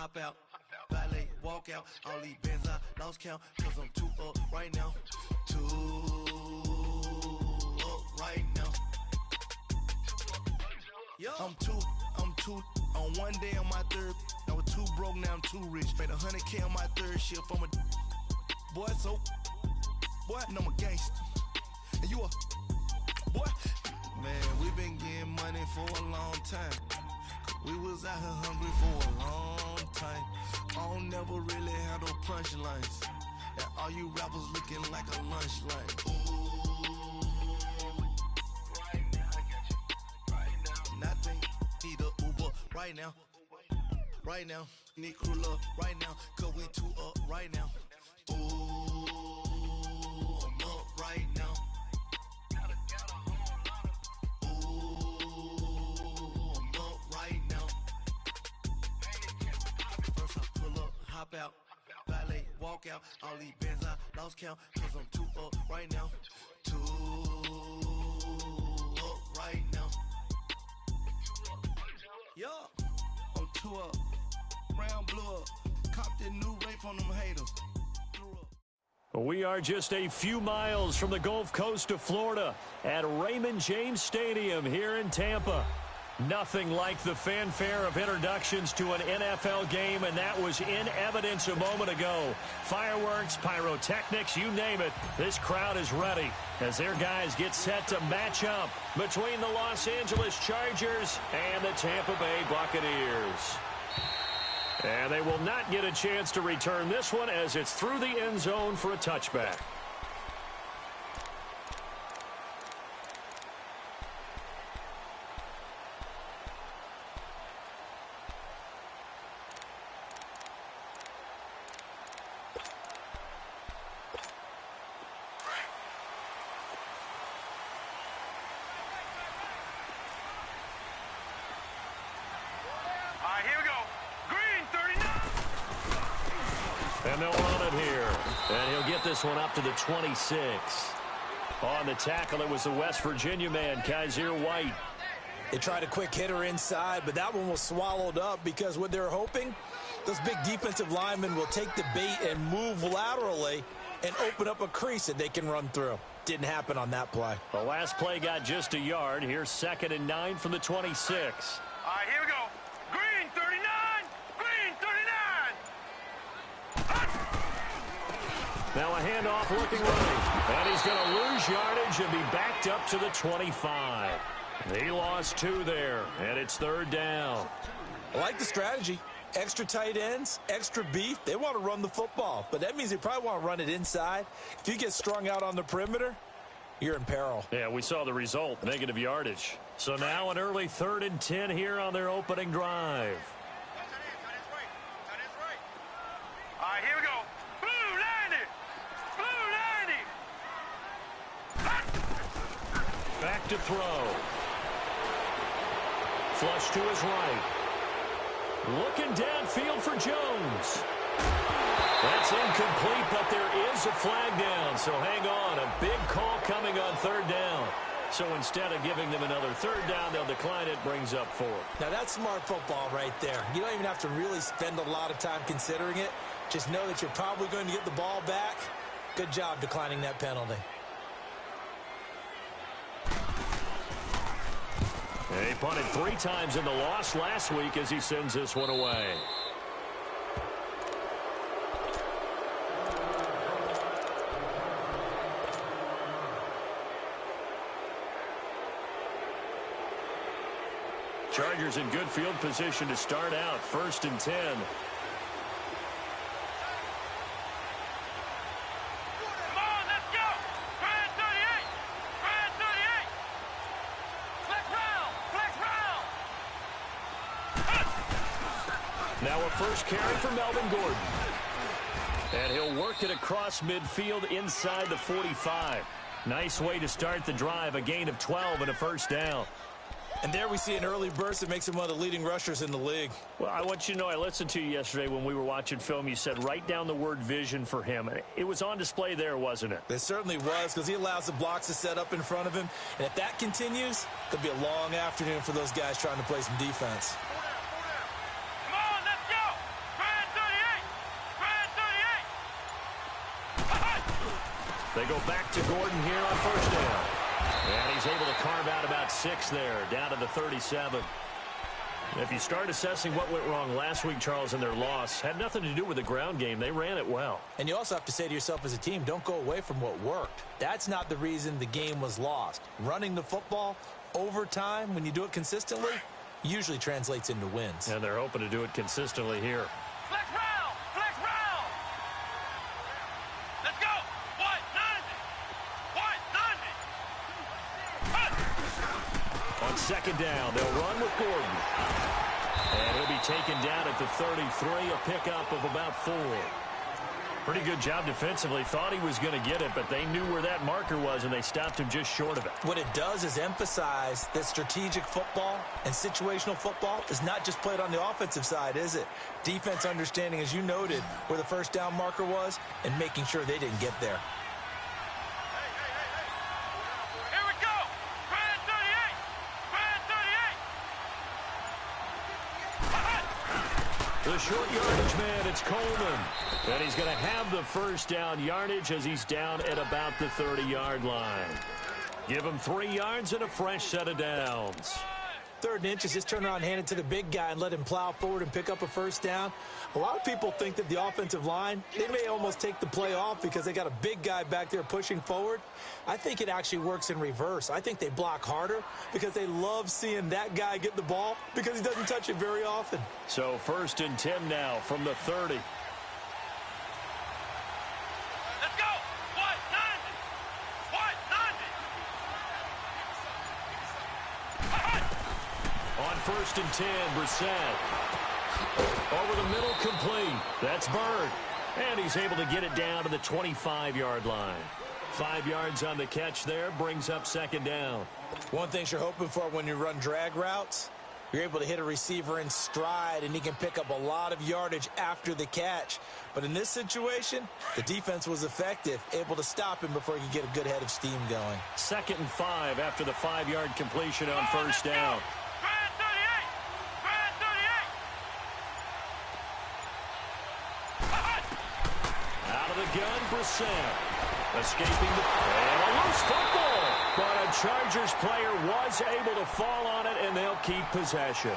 hop out, valet, walk out. All these bands I lost count, cause I'm too up right now. Too up right now. I'm too on one day on my third. I was too broke, now I'm too rich. Made 100K on my third shift. I'm a boy, so boy, and I'm a gangster. And you a boy. Man, we been getting money for a long time. We was out here hungry for a long time. I don't never really have no punchlines. And all you rappers looking like a lunch line. Right now, I got you. Right now. Nothing. Need a Uber right now. Right now. Need crew up right now. Cause we too up right now. Ooh, I'm up right now. Hop out, valet, walk out. All these bands I lost count, cause I'm too up right now. Too up right now. Yeah, I'm too up. Round blew up. Cop that new rape on them haters. We are just a few miles from the Gulf Coast of Florida at Raymond James Stadium here in Tampa. Nothing like the fanfare of introductions to an NFL game, and that was in evidence a moment ago. Fireworks, pyrotechnics, you name it. This crowd is ready as their guys get set to match up between the Los Angeles Chargers and the Tampa Bay Buccaneers. And they will not get a chance to return this one as it's through the end zone for a touchback. Here we go. Green, 39. And they'll run it here. And he'll get this one up to the 26. On the tackle, it was the West Virginia man, Kaiser White. They tried a quick hitter inside, but that one was swallowed up because what they're hoping, those big defensive linemen will take the bait and move laterally and open up a crease that they can run through. Didn't happen on that play. The last play got just a yard. Here's 2nd and 9 from the 26. All right, here we go. Green, 39. Green, 39. Now a handoff looking right. And he's going to lose yardage and be backed up to the 25. He lost 2 there, and it's 3rd down. I like the strategy. Extra tight ends, extra beef. They want to run the football, but that means they probably want to run it inside. If you get strung out on the perimeter, you're in peril. Yeah, we saw the result, negative yardage. So now an early 3rd and 10 here on their opening drive. All right, here we go. Blue 90. Blue 90. Back to throw. Flush to his right. Looking downfield for Jones. That's incomplete, but there is a flag down, so hang on. A big call coming on 3rd down. So instead of giving them another 3rd down, they'll decline it, brings up 4. Now, that's smart football right there. You don't even have to really spend a lot of time considering it. Just know that you're probably going to get the ball back. Good job declining that penalty. He punted 3 times in the loss last week as he sends this one away. Chargers in good field position to start out. 1st and 10. Now a first carry for Melvin Gordon. And he'll work it across midfield inside the 45. Nice way to start the drive, a gain of 12 and a 1st down. And there we see an early burst that makes him one of the leading rushers in the league. Well, I want you to know, I listened to you yesterday when we were watching film. You said write down the word vision for him. It was on display there, wasn't it? It certainly was, because he allows the blocks to set up in front of him. And if that continues, it could be a long afternoon for those guys trying to play some defense. Come on, let's go. They go back to Gordon here on first down. And he's able to carve out about 6 there, down to the 37. If you start assessing what went wrong last week, Charles, in their loss, had nothing to do with the ground game. They ran it well. And you also have to say to yourself as a team, don't go away from what worked. That's not the reason the game was lost. Running the football over time, when you do it consistently, usually translates into wins. And they're hoping to do it consistently here. Flex round! Flex round! Let's go! White 90! White 90! On second down, they'll run with Gordon. And he'll be taken down at the 33, a pickup of about 4. Pretty good job defensively. Thought he was going to get it, but they knew where that marker was, and they stopped him just short of it. What it does is emphasize that strategic football and situational football is not just played on the offensive side, is it? Defense understanding, as you noted, where the first down marker was and making sure they didn't get there. Here we go! Brand 38! Brand 38! The short yardage man, it's Coleman. And he's going to have the first down yardage as he's down at about the 30-yard line. Give him 3 yards and a fresh set of downs. 3rd and inches, just turn around, hand it to the big guy, and let him plow forward and pick up a first down. A lot of people think that the offensive line, they may almost take the play off because they got a big guy back there pushing forward. I think it actually works in reverse. I think they block harder because they love seeing that guy get the ball because he doesn't touch it very often. So 1st and 10 now from the 30. Let's go! White 90! White 90! On 1st and 10, Brissett. Over the middle, complete. That's Bird. And he's able to get it down to the 25-yard line. 5 yards on the catch there, brings up 2nd down. One thing you're hoping for when you run drag routes, you're able to hit a receiver in stride, and he can pick up a lot of yardage after the catch. But in this situation, the defense was effective, able to stop him before he could get a good head of steam going. 2nd and 5 after the 5-yard completion on first down. Brand 38! Brand 38! Out of the gun, Brissett. Escaping the... And a loose football! But a Chargers player was able to fall on it, and they'll keep possession.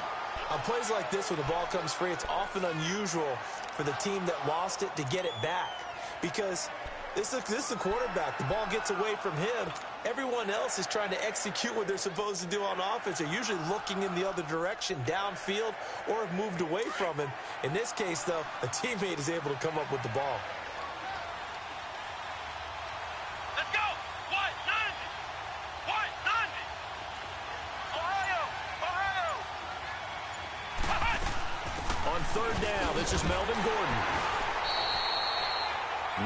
On plays like this, when the ball comes free, it's often unusual for the team that lost it to get it back. Because this is the quarterback. The ball gets away from him. Everyone else is trying to execute what they're supposed to do on offense. They're usually looking in the other direction, downfield, or have moved away from him. In this case, though, a teammate is able to come up with the ball. Let's go! White 90! White 90! Ohio! Ohio! On 3rd down, this is Melvin Gordon.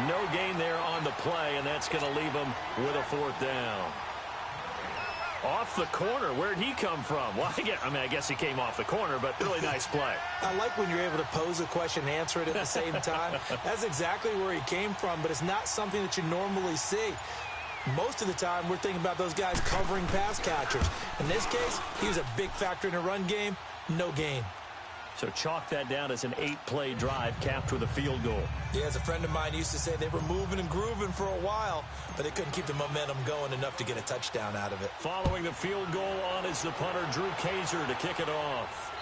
No gain there on the play, and that's going to leave him with a 4th down. Off the corner, where'd he come from? Well, I guess he came off the corner, but really nice play. I like when you're able to pose a question and answer it at the same time. That's exactly where he came from, but it's not something that you normally see. Most of the time, we're thinking about those guys covering pass catchers. In this case, he was a big factor in the run game. No gain. So chalk that down as an 8-play drive capped with a field goal. Yeah, as a friend of mine used to say, they were moving and grooving for a while, but they couldn't keep the momentum going enough to get a touchdown out of it. Following the field goal on is the punter, Drew Kaiser, to kick it off.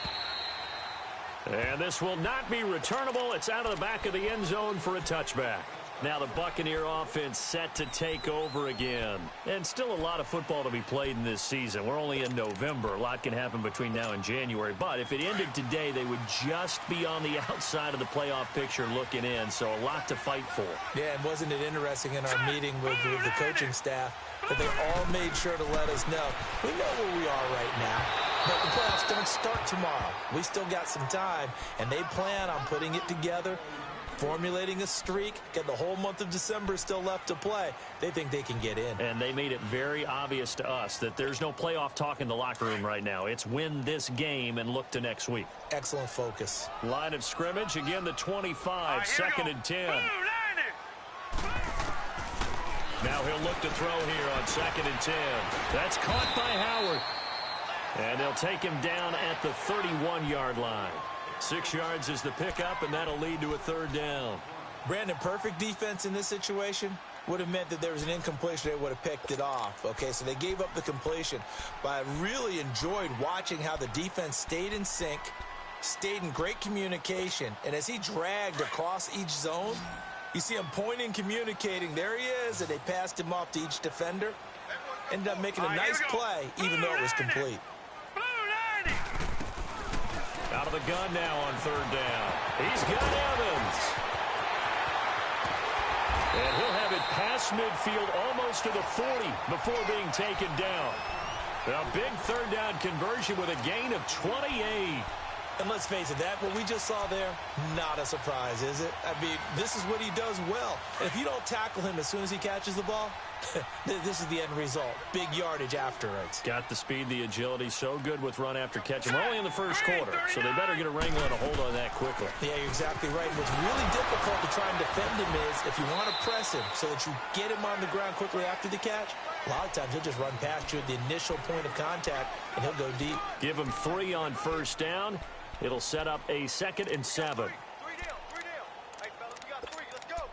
And this will not be returnable. It's out of the back of the end zone for a touchback. Now the Buccaneer offense set to take over again. And still a lot of football to be played in this season. We're only in November. A lot can happen between now and January. But if it ended today, they would just be on the outside of the playoff picture looking in. So a lot to fight for. Yeah, and wasn't it interesting in our meeting with the coaching staff that they all made sure to let us know, we know where we are right now, but the playoffs don't start tomorrow. We still got some time, and they plan on putting it together, formulating a streak, get the whole month of December still left to play. They think they can get in. And they made it very obvious to us that there's no playoff talk in the locker room right now. It's win this game and look to next week. Excellent focus. Line of scrimmage, again the 25, 2nd and 10. Now he'll look to throw here on 2nd and 10. That's caught by Howard. And they'll take him down at the 31-yard line. 6 yards is the pickup, and that'll lead to a 3rd down. Brandon, perfect defense in this situation. would have meant that there was an incompletion. They would have picked it off. Okay, so they gave up the completion. But I really enjoyed watching how the defense stayed in sync, stayed in great communication. And as he dragged across each zone, you see him pointing, communicating. There he is, and they passed him off to each defender. Ended up making a nice play, even though it was complete. Out of the gun now on third down. He's got Evans. And he'll have it past midfield almost to the 40 before being taken down. A big third down conversion with a gain of 28. And let's face it, what we just saw there, not a surprise, is it? I mean, this is what he does well. And if you don't tackle him as soon as he catches the ball, this is the end result. Big yardage afterwards. Got the speed, the agility, so good with run after catch. We're only in the first quarter, so they better get a wrangle and a hold on that quickly. Yeah, you're exactly right. What's really difficult to try and defend him is if you want to press him so that you get him on the ground quickly after the catch, a lot of times he'll just run past you at the initial point of contact, and he'll go deep. Give him 3 on first down. It'll set up a 2nd and 7. Hey, fellas, we got 3. Let's go.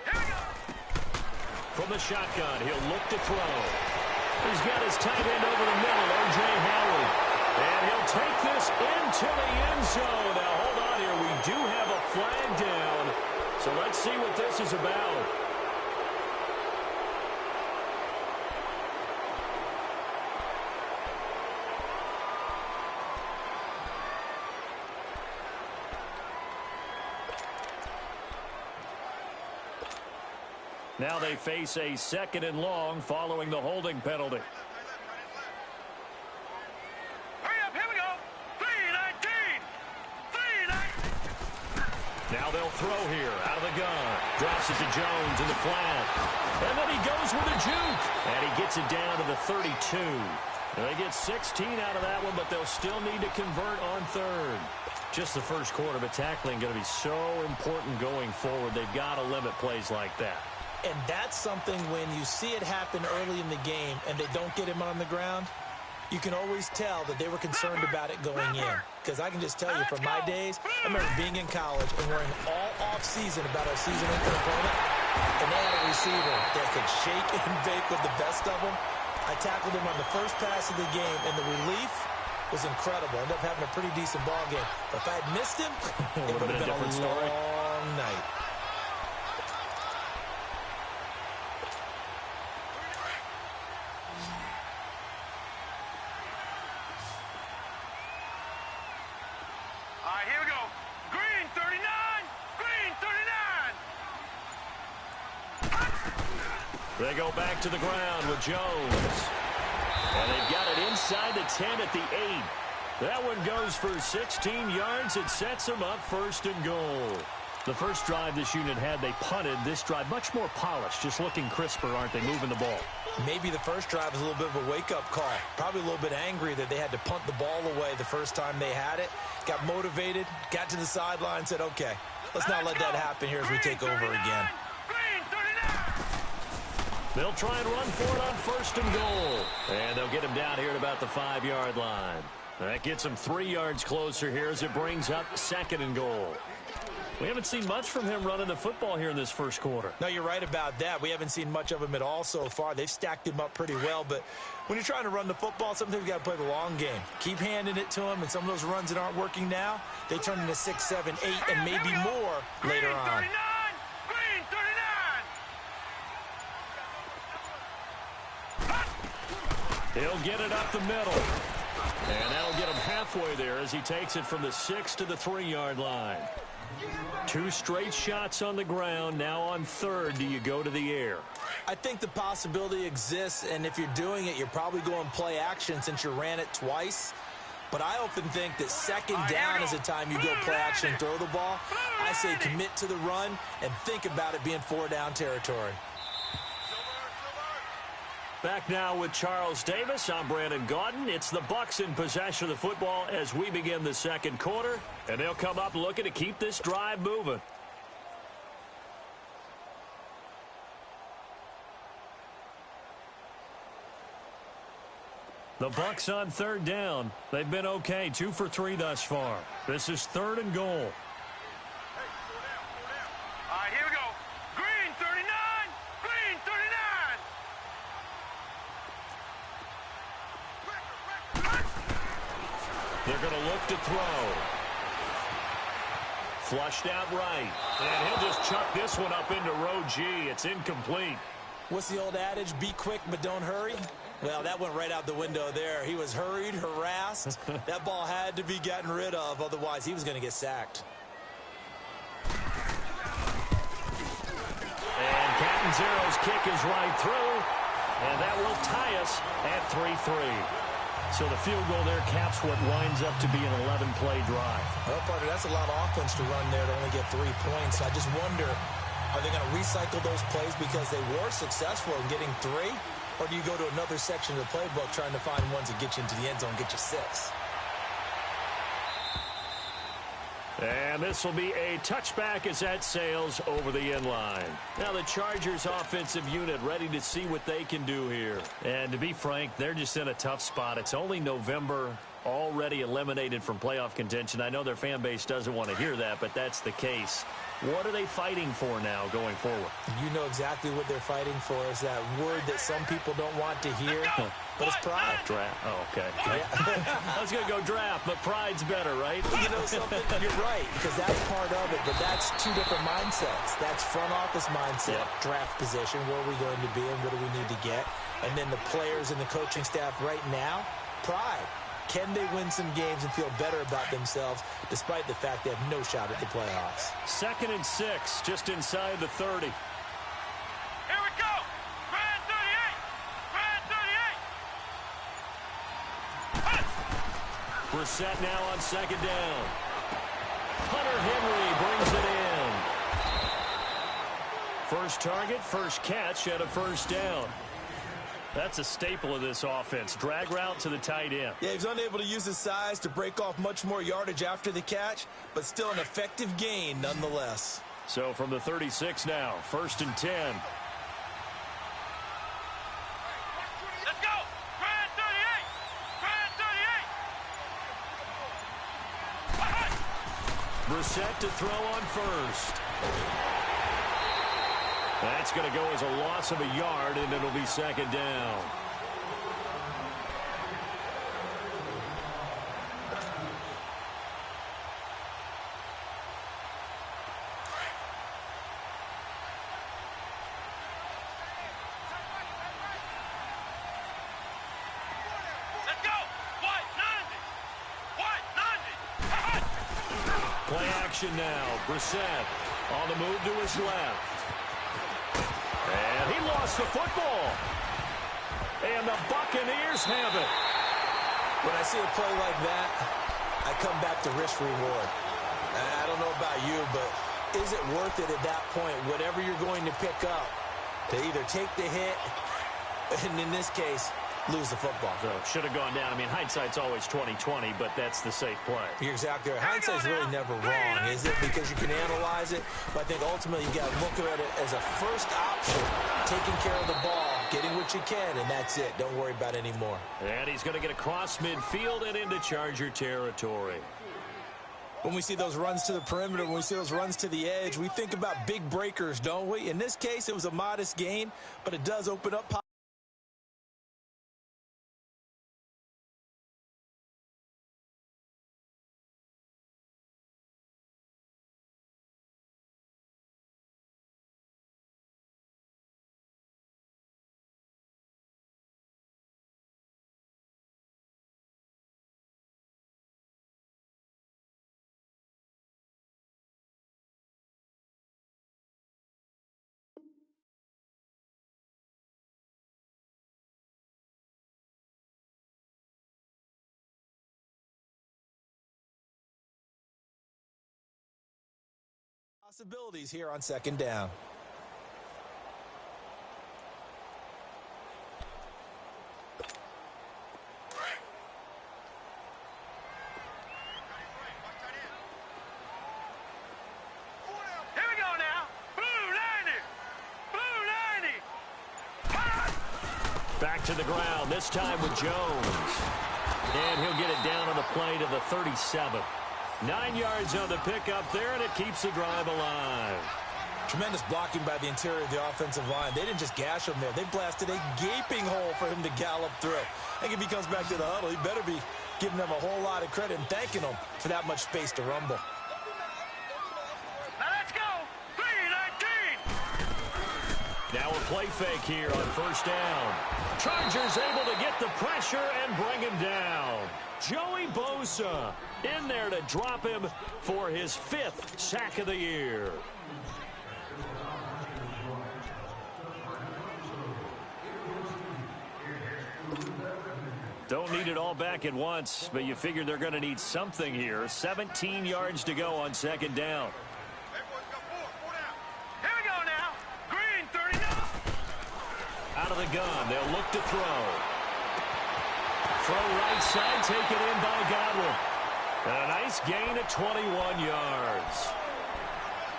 Here we go. From the shotgun, he'll look to throw. He's got his tight end over the middle, O.J. Howard. And he'll take this into the end zone. Now, hold on here. We do have a flag down. So let's see what this is about. Now they face a 2nd and long following the holding penalty. Now they'll throw here out of the gun. Drops it to Jones in the flat. And then he goes with a juke. And he gets it down to the 32. And they get 16 out of that one, but they'll still need to convert on third. Just the first quarter, but tackling going to be so important going forward. They've got to limit plays like that. And that's something when you see it happen early in the game and they don't get him on the ground, you can always tell that they were concerned about it going in. Because I can just tell you from my days, I remember being in college and worrying all off-season about our season-opening opponent, and they had a receiver that could shake and bake with the best of them. I tackled him on the first pass of the game, and the relief was incredible. Ended up having a pretty decent ball game. But if I had missed him, it would have been a long night. Here we go. Green 39. Green 39. They go back to the ground with Jones. And they've got it inside the 10 at the 8. That one goes for 16 yards. It sets them up 1st and goal. The first drive this unit had, they punted. This drive, much more polished, just looking crisper, aren't they, moving the ball? Maybe the first drive was a little bit of a wake-up call. Probably a little bit angry that they had to punt the ball away the first time they had it. Got motivated, got to the sideline, said, okay, let's not let that happen here as we take over again. They'll try and run for it on 1st and goal. And they'll get him down here at about the 5-yard line. That gets him 3 yards closer here as it brings up 2nd and goal. We haven't seen much from him running the football here in this first quarter. No, you're right about that. We haven't seen much of him at all so far. They've stacked him up pretty well, but when you're trying to run the football, sometimes you got to play the long game. Keep handing it to him, and some of those runs that aren't working now, they turn into 6, 7, 8, and maybe more later on. He'll get it up the middle. And that'll get him halfway there as he takes it from the 6 to the 3-yard line. 2 straight shots on the ground. Now on 3rd, do you go to the air? I think the possibility exists, and if you're doing it, you're probably going play action since you ran it twice. But I often think that 2nd down is the time you go play action and throw the ball. I say commit to the run and think about it being 4-down territory. Back now with Charles Davis. I'm Brandon Gaudin. It's the Bucs in possession of the football as we begin the 2nd quarter. And they'll come up looking to keep this drive moving. The Bucs on third down. They've been okay, 2 for 3 thus far. This is 3rd and goal. All right, here we go. Green 39. Green 39. They're going to look to throw. Flushed out right. And he'll just chuck this one up into row G. It's incomplete. What's the old adage? Be quick, but don't hurry. Well, that went right out the window there. He was hurried, harassed. That ball had to be gotten rid of. Otherwise, he was going to get sacked. And Catanzaro's kick is right through. And that will tie us at 3-3. So the field goal there caps what winds up to be an 11-play drive. Well, partner, that's a lot of offense to run there to only get 3 points. I just wonder, are they going to recycle those plays because they were successful in getting 3? Or do you go to another section of the playbook trying to find ones that get you into the end zone, get you 6? And this will be a touchback as that sails over the end line. Now the Chargers offensive unit ready to see what they can do here. And to be frank, they're just in a tough spot. It's only November, already eliminated from playoff contention. I know their fan base doesn't want to hear that, but that's the case. What are they fighting for now going forward? You know exactly what they're fighting for. Is that word that some people don't want to hear, but it's pride. Draft. Oh, okay. Yeah. I was going to go draft, but pride's better, right? You know something? You're right, because that's part of it, but that's 2 different mindsets. That's front office mindset, draft position, where are we going to be and what do we need to get? And then the players and the coaching staff right now, pride. Can they win some games and feel better about themselves despite the fact they have no shot at the playoffs? 2nd and 6, just inside the 30. Here we go. Grand 38. Grand 38. Brissett now on 2nd down. Hunter Henry brings it in. First target, first catch at a 1st down. That's a staple of this offense. Drag route to the tight end. Yeah, he's unable to use his size to break off much more yardage after the catch, but still an effective gain nonetheless. So from the 36 now, 1st and 10. Let's go. Grand 38. Grand 38. Brissett to throw on 1st. That's going to go as a loss of a yard, and it'll be 2nd down. Let's go. White 90. Play action now. Brissett on the move to his left. And he lost the football. And the Buccaneers have it. When I see a play like that, I come back to risk reward. I don't know about you, but is it worth it at that point, whatever you're going to pick up, to either take the hit, and in this case, lose the football? So should have gone down. I mean, hindsight's always 20/20, but that's the safe play. You're exactly right. Hindsight's really never wrong, is it? Because you can analyze it, but I think ultimately you got to look at it as a first option, taking care of the ball, getting what you can, and that's it. Don't worry about it anymore. And he's going to get across midfield and into Charger territory. When we see those runs to the perimeter, when we see those runs to the edge, we think about big breakers, don't we? In this case, it was a modest gain, but it does open up possibilities here on 2nd down. Here we go now. Blue 90. Blue 90. Back to the ground, this time with Jones. And he'll get it down on the play to the 37. 9 yards on the pickup there, and it keeps the drive alive. Tremendous blocking by the interior of the offensive line. They didn't just gash him there. They blasted a gaping hole for him to gallop through. I think if he comes back to the huddle, he better be giving them a whole lot of credit and thanking them for that much space to rumble. Now let's go. 3-19. Now a play fake here on first down. Chargers able to get the pressure and bring him down. Joey Bosa in there to drop him for his 5th sack of the year. Don't need it all back at once, but you figure they're going to need something here. 17 yards to go on second down. Here we go now. Green 39. Out of the gun, they'll look to throw. Throw right side, taken in by Godwin. And a nice gain of 21 yards.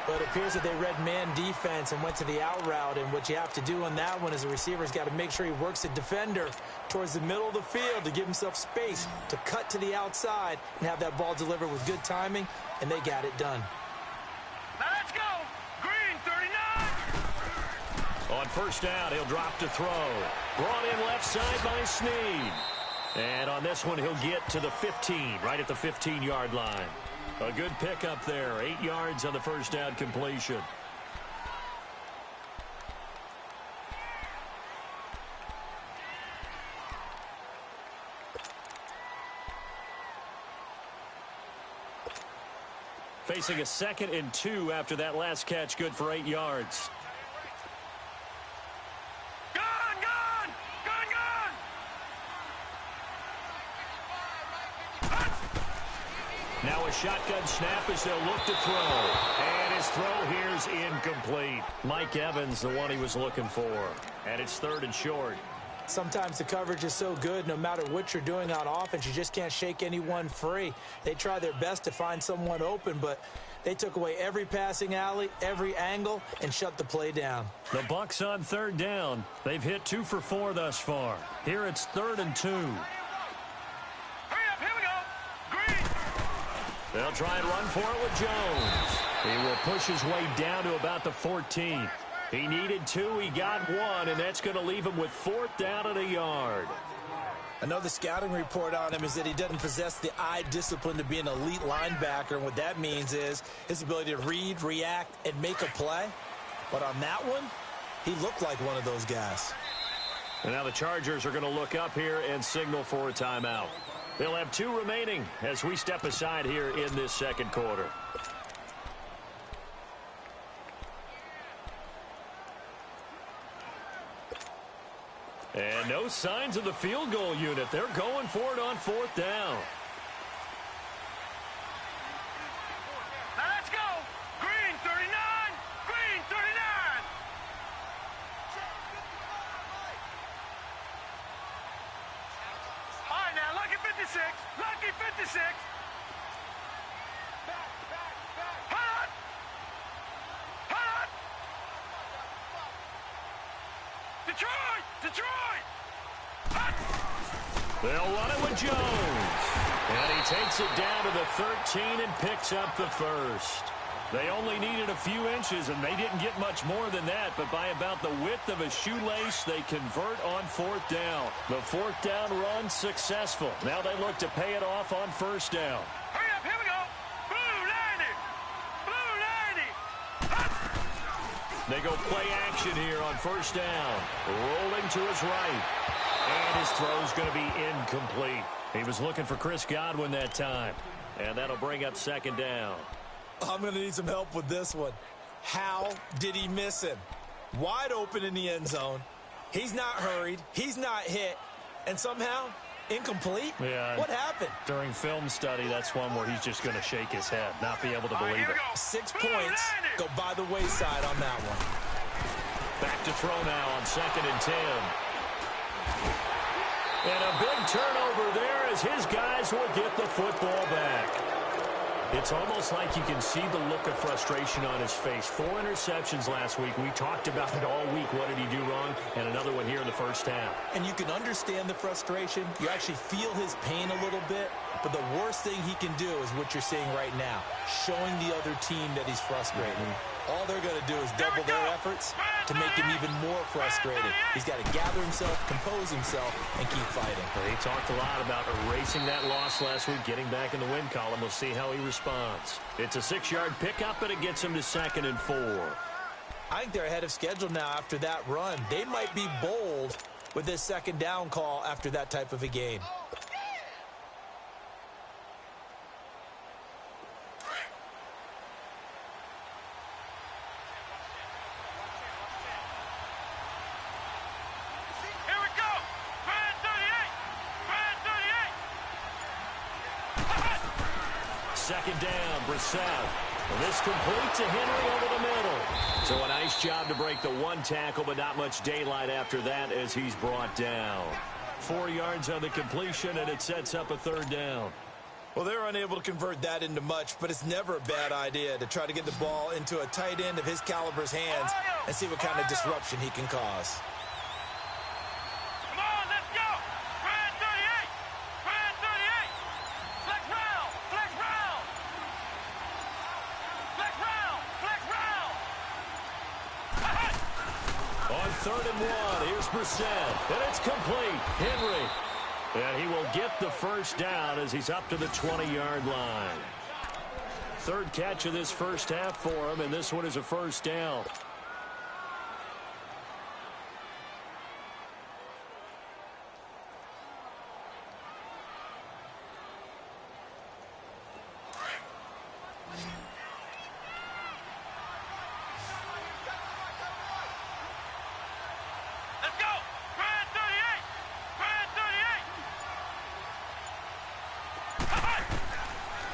But it appears that they read man defense and went to the out route. And what you have to do on that one is the receiver's got to make sure he works the defender towards the middle of the field to give himself space to cut to the outside and have that ball delivered with good timing, and they got it done. Now let's go. Green 39. On first down, he'll drop to throw. Brought in left side by Snead. And on this one, he'll get to the 15, right at the 15-yard line. A good pickup there. 8 yards on the first down completion. Facing a 2nd and 2 after that last catch, good for 8 yards. Gun, gun, gun, gun. Now a shotgun snap as they'll look to throw. And his throw here's incomplete. Mike Evans, the one he was looking for. And it's 3rd and short. Sometimes the coverage is so good, no matter what you're doing on offense, you just can't shake anyone free. They try their best to find someone open, but they took away every passing alley, every angle, and shut the play down. The Bucs on 3rd down. They've hit 2 for 4 thus far. Here it's 3rd and 2. Hurry up, here we go. Green. They'll try and run for it with Jones. He will push his way down to about the 14. He needed 2, he got 1, and that's going to leave him with 4th down and a yard. I know the scouting report on him is that he doesn't possess the eye discipline to be an elite linebacker, and what that means is his ability to read, react, and make a play. But on that one, he looked like one of those guys. And now the Chargers are going to look up here and signal for a timeout. They'll have 2 remaining as we step aside here in this second quarter. And no signs of the field goal unit. They're going for it on 4th down. Now let's go. Green 39. Green 39. All right, now, lucky 56. Lucky 56. Hot. Hot. Detroit. Detroit. Hot. They'll run it with Jones. And he takes it down to the 13 and picks up the 1st. They only needed a few inches, and they didn't get much more than that. But by about the width of a shoelace, they convert on 4th down. The 4th down run successful. Now they look to pay it off on 1st down. Hurry up, here we go. Blue 90. Blue 90. Hot. They go play action here on 1st down. Rolling to his right. And his throw's going to be incomplete. He was looking for Chris Godwin that time. And that'll bring up 2nd down. I'm going to need some help with this one. How did he miss him? Wide open in the end zone. He's not hurried. He's not hit. And somehow, incomplete? Yeah. What happened? During film study, that's one where he's just going to shake his head, not be able to believe here we it. go. 6 Blue points 90. go by the wayside on that one. Back to throw now on 2nd and 10. And a big turnover there as his guys will get the football back. It's almost like you can see the look of frustration on his face. 4 interceptions last week. We talked about it all week. What did he do wrong? And another one here in the first half. And you can understand the frustration. You actually feel his pain a little bit. But the worst thing he can do is what you're seeing right now, showing the other team that he's frustrated. All they're going to do is double their efforts to make him even more frustrated. He's got to gather himself, compose himself, and keep fighting. Well, he talked a lot about erasing that loss last week, getting back in the win column. We'll see how he responds. It's a 6-yard pickup, and it gets him to 2nd and 4. I think they're ahead of schedule now after that run. They might be bold with this 2nd down call after that type of a game. Second down, Brissett. This complete to Henry over the middle. So a nice job to break the 1 tackle, but not much daylight after that as he's brought down. 4 yards on the completion, and it sets up a 3rd down. Well, they're unable to convert that into much, but it's never a bad idea to try to get the ball into a tight end of his caliber's hands and see what kind of disruption he can cause. On 3rd and 1, here's Brissett, and it's complete. Henry, and he will get the 1st down as he's up to the 20-yard line. 3rd catch of this first half for him, and this one is a 1st down.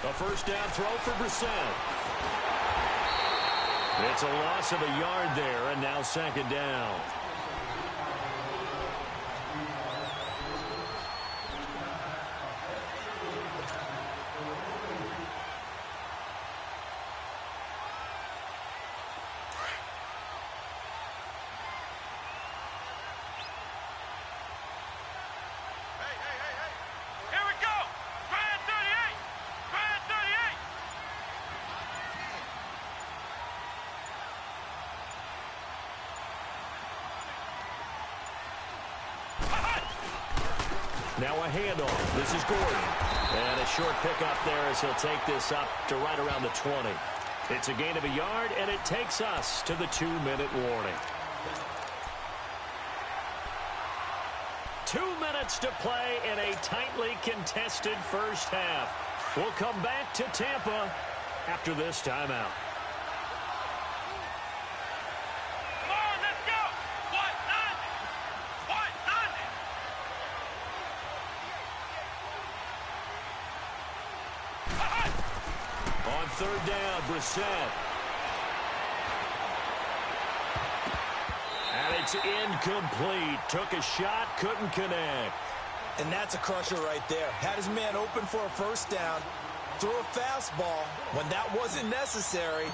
A 1st down throw for Brissett. It's a loss of a yard there, and now 2nd down. Now a handoff. This is Gordon. And a short pickup there as he'll take this up to right around the 20. It's a gain of a yard, and it takes us to the 2-minute warning. 2 minutes to play in a tightly contested first half. We'll come back to Tampa after this timeout. On 3rd down, Brissett. And it's incomplete. Took a shot, couldn't connect. And that's a crusher right there. Had his man open for a 1st down. Threw a fastball when that wasn't necessary.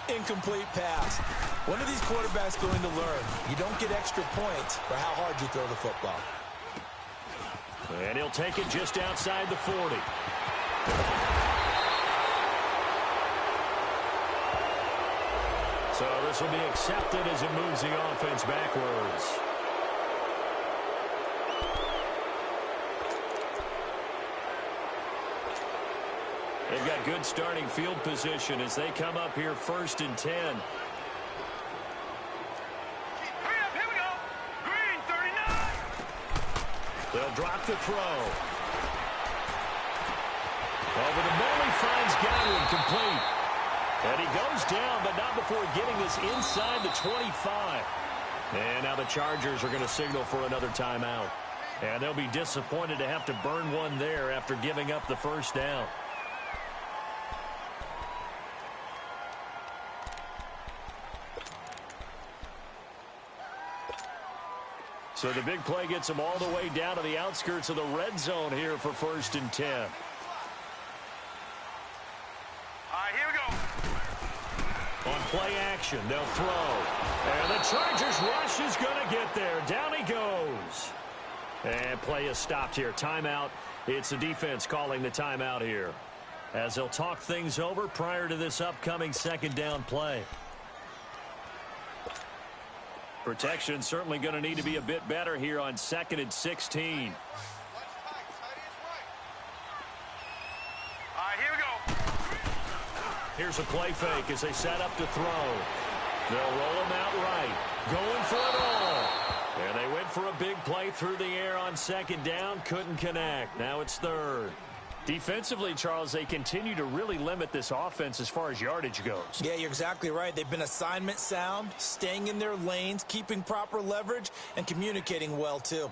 Incomplete pass. When are these quarterbacks going to learn? You don't get extra points for how hard you throw the football. And he'll take it just outside the 40. So this will be accepted as it moves the offense backwards. They've got good starting field position as they come up here 1st and 10. Hurry up, here we go. Green, 39. They'll drop the throw. Over the middle, he finds Godwin, complete. And he goes down, but not before getting this inside the 25. And now the Chargers are going to signal for another timeout. And they'll be disappointed to have to burn one there after giving up the 1st down. So the big play gets them all the way down to the outskirts of the red zone here for 1st and 10. play action. They'll throw. And the Chargers rush is going to get there. Down he goes. And play is stopped here. Timeout. It's the defense calling the timeout here, as they'll talk things over prior to this upcoming second down play. Protection certainly going to need to be a bit better here on 2nd and 16. All right, here we go. Here's a play fake as they set up to throw. They'll roll him out right. Going for it all. And they went for a big play through the air on 2nd down. Couldn't connect. Now it's 3rd. Defensively, Charles, they continue to really limit this offense as far as yardage goes. Yeah, you're exactly right. They've been assignment sound, staying in their lanes, keeping proper leverage, and communicating well, too.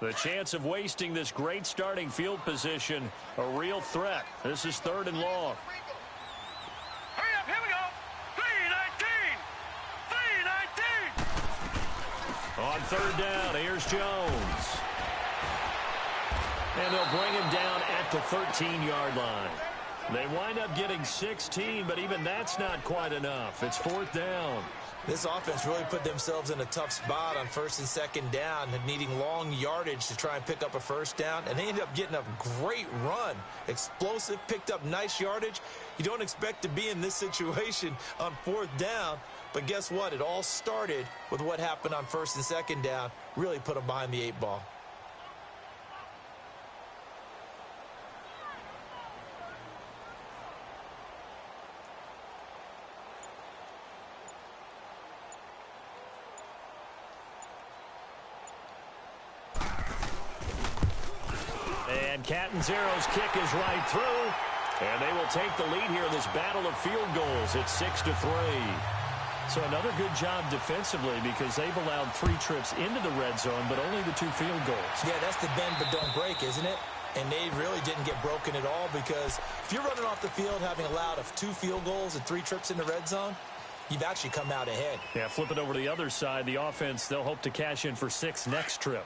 The chance of wasting this great starting field position, a real threat. This is 3rd and long. Hurry up, here we go. 3-19. 3-19. On 3rd down, here's Jones. And they'll bring him down at the 13-yard line. They wind up getting 16, but even that's not quite enough. It's 4th down. This offense really put themselves in a tough spot on 1st and 2nd down, needing long yardage to try and pick up a 1st down, and they ended up getting a great run. Explosive, picked up nice yardage. You don't expect to be in this situation on 4th down, but guess what? It all started with what happened on 1st and 2nd down. Really put them behind the 8 ball. And Catanzero's kick is right through. And they will take the lead here in this battle of field goals. It's 6-3. So another good job defensively, because they've allowed 3 trips into the red zone, but only the 2 field goals. Yeah, that's the bend but don't break, isn't it? And they really didn't get broken at all, because if you're running off the field having allowed 2 field goals and 3 trips in the red zone, you've actually come out ahead. Yeah, flip it over to the other side. The offense, they'll hope to cash in for 6 next trip.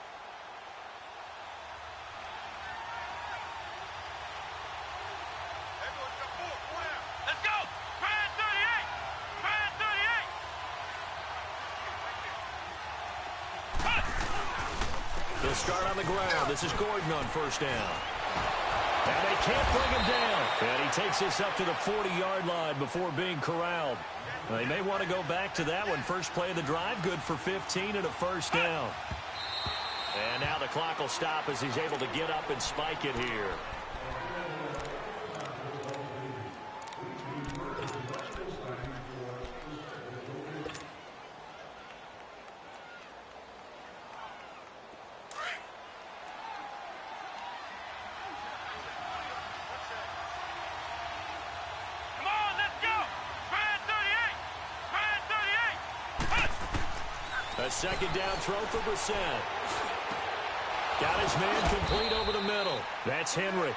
Let's go. Brand 38. Brand 38. They'll start on the ground. This is Gordon on 1st down. And they can't bring him down. And he takes this up to the 40-yard line before being corralled. They may want to go back to that one. First play of the drive, good for 15 and a 1st down. And now the clock will stop as he's able to get up and spike it here. A 2nd down throw for Brissett. Got his man complete over the middle. That's Henry.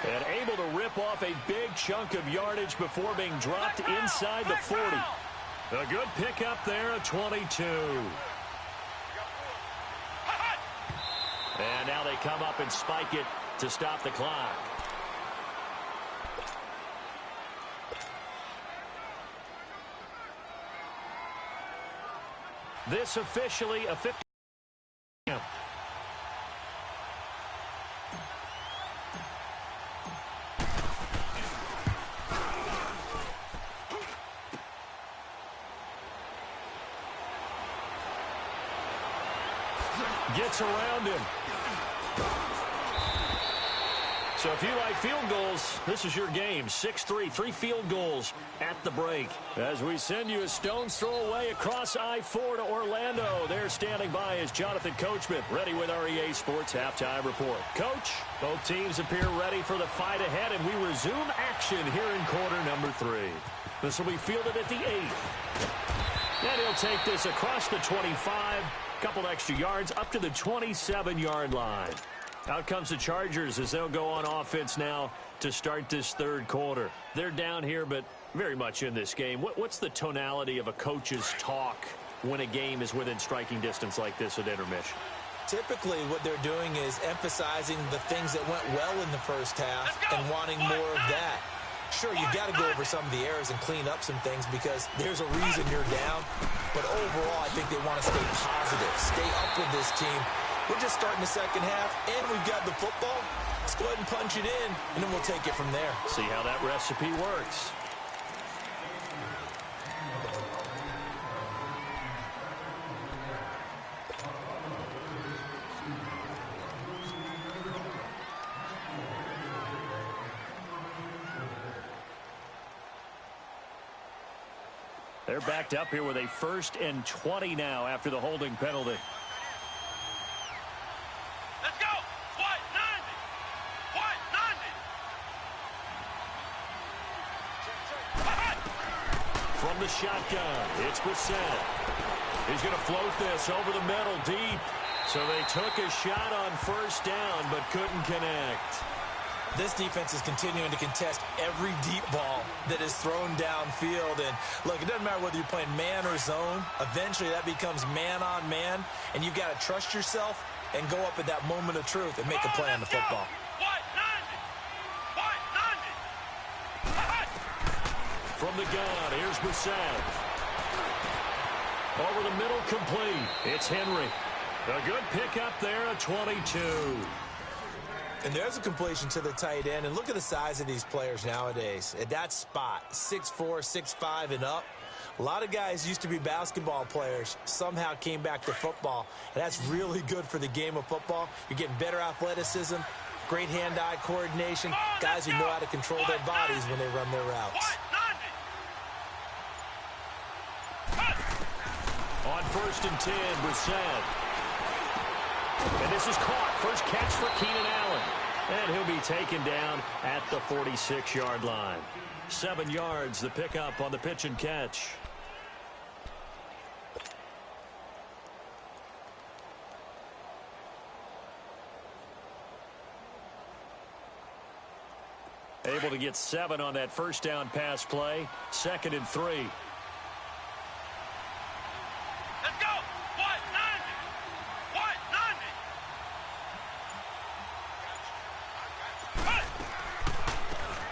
And able to rip off a big chunk of yardage before being dropped inside the 40. A good pickup there, a 22. And now they come up and spike it to stop the clock. This officially a 50. Gets around him. So if you like field goals, this is your game. 6-3, 3 field goals at the break. As we send you a stone's throw away across I-4 to Orlando. There standing by is Jonathan Coachman, ready with our EA Sports Halftime Report. Coach, both teams appear ready for the fight ahead, and we resume action here in quarter number 3. This will be fielded at the 8. And he'll take this across the 25, couple extra yards up to the 27-yard line. Out comes the Chargers as they'll go on offense now to start this 3rd quarter. They're down here, but very much in this game. What's the tonality of a coach's talk when a game is within striking distance like this at intermission? Typically, what they're doing is emphasizing the things that went well in the first half and wanting more of that. Sure, you got to go over some of the errors and clean up some things because there's a reason you're down. But overall, I think they want to stay positive, stay up with this team. We're just starting the second half, and we've got the football. Let's go ahead and punch it in, and then we'll take it from there. See how that recipe works. They're backed up here with a 1st and 20 now after the holding penalty. Let's go. White 90. White 90. From the shotgun, it's Brissett. He's going to float this over the middle deep. So they took a shot on 1st down but couldn't connect. This defense is continuing to contest every deep ball that is thrown downfield. And, look, it doesn't matter whether you're playing man or zone. Eventually, that becomes man-on-man, and you've got to trust yourself and go up at that moment of truth and make a play on the football. White 90. White 90. From the gun, here's Brissett. Over the middle, complete. It's Henry. A good pickup there at 22. And there's a completion to the tight end. And look at the size of these players nowadays. At that spot, 6'4", 6'5", and up. A lot of guys used to be basketball players, somehow came back to football. And that's really good for the game of football. You're getting better athleticism, great hand-eye coordination, guys who know how to control their bodies when they run their routes. On 1st and 10, Brissett. And this is caught. First catch for Keenan Allen. And he'll be taken down at the 46-yard line. 7 yards, the pickup on the pitch and catch. Able to get 7 on that 1st down pass play. 2nd and 3.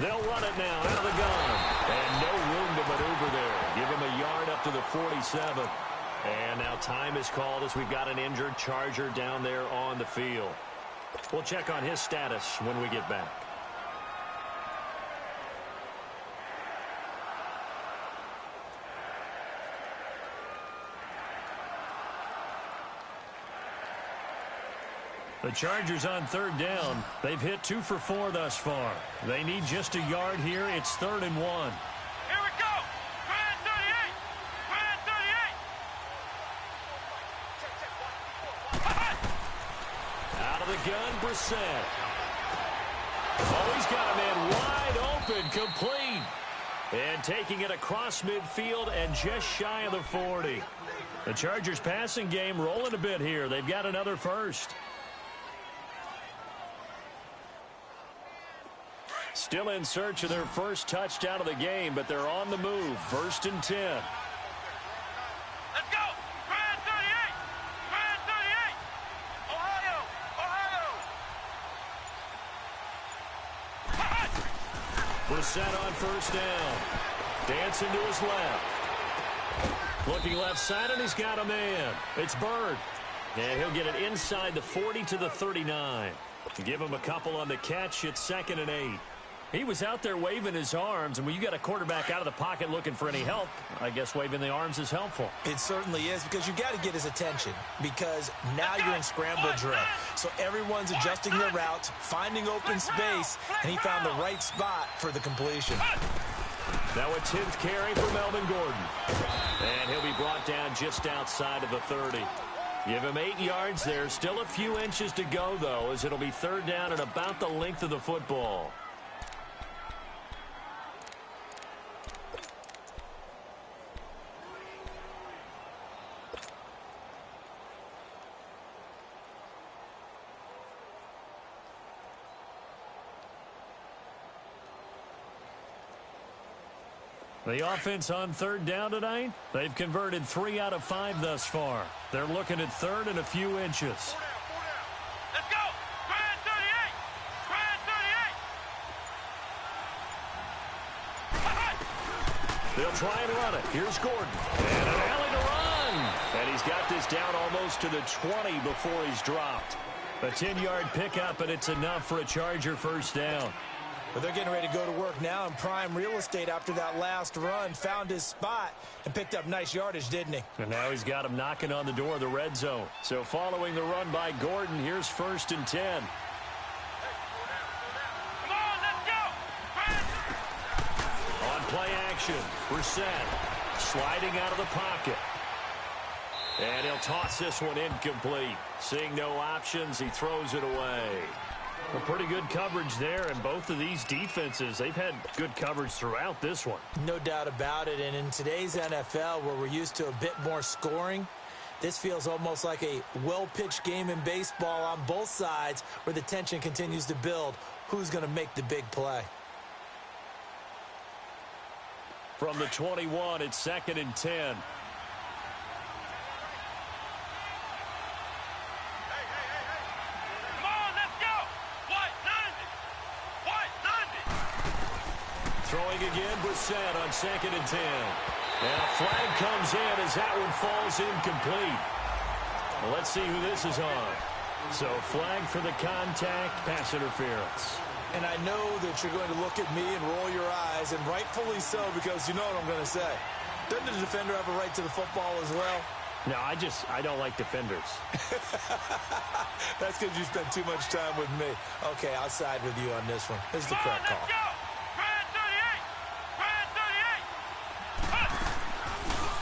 They'll run it now out of the gun. And no room to maneuver there. Give him a yard up to the 47. And now time is called as we've got an injured Charger down there on the field. We'll check on his status when we get back. The Chargers on 3rd down. They've hit 2 for 4 thus far. They need just a yard here. It's 3rd and 1. Here we go. Grand 38. Grand 38. Out of the gun, Brissett. Oh, he's got a man wide open, complete. And taking it across midfield and just shy of the 40. The Chargers passing game rolling a bit here. They've got another first. Still in search of their first touchdown of the game, but they're on the move. 1st and 10. Let's go. Grand 38. Grand 38. Ohio. Brissett on 1st down. Dancing to his left. Looking left side, and he's got a man. It's Bird. And he'll get it inside the 40 to the 39. To give him a couple on the catch, it's 2nd and 8. He was out there waving his arms, and when you got a quarterback out of the pocket looking for any help, I guess waving the arms is helpful. It certainly is, because you got to get his attention, because now you're in scramble drill. So everyone's adjusting their routes, finding open space, and he found the right spot for the completion. Now a 10th carry for Melvin Gordon. And he'll be brought down just outside of the 30. Give him 8 yards there. Still a few inches to go, though, as it'll be 3rd down and about the length of the football. The offense on 3rd down tonight, they've converted 3 out of 5 thus far. They're looking at 3rd and a few inches. Let's go. Grand 38. Grand They'll try and run it. Here's Gordon. And an alley to run. And he's got this down almost to the 20 before he's dropped. A 10-yard pickup, and it's enough for a Charger first down. But they're getting ready to go to work now in prime real estate after that last run. Found his spot and picked up nice yardage, didn't he? And now he's got him knocking on the door of the red zone. So following the run by Gordon, here's 1st and 10. Come on, let's go! On play action, Brissett sliding out of the pocket. And he'll toss this one incomplete. Seeing no options, he throws it away. Well, pretty good coverage there, and both of these defenses, they've had good coverage throughout this one. No doubt about it, and in today's NFL, where we're used to a bit more scoring, this feels almost like a well-pitched game in baseball on both sides where the tension continues to build. Who's going to make the big play? From the 21, it's 2nd and 10. Throwing again, Brissett on 2nd and 10. And a flag comes in as that one falls incomplete. Well, let's see who this is on. So flag for the contact, pass interference. And I know that you're going to look at me and roll your eyes, and rightfully so, because you know what I'm going to say. Doesn't the defender have a right to the football as well? No, I don't like defenders. That's because you spent too much time with me. Okay, I'll side with you on this one. This is the correct call.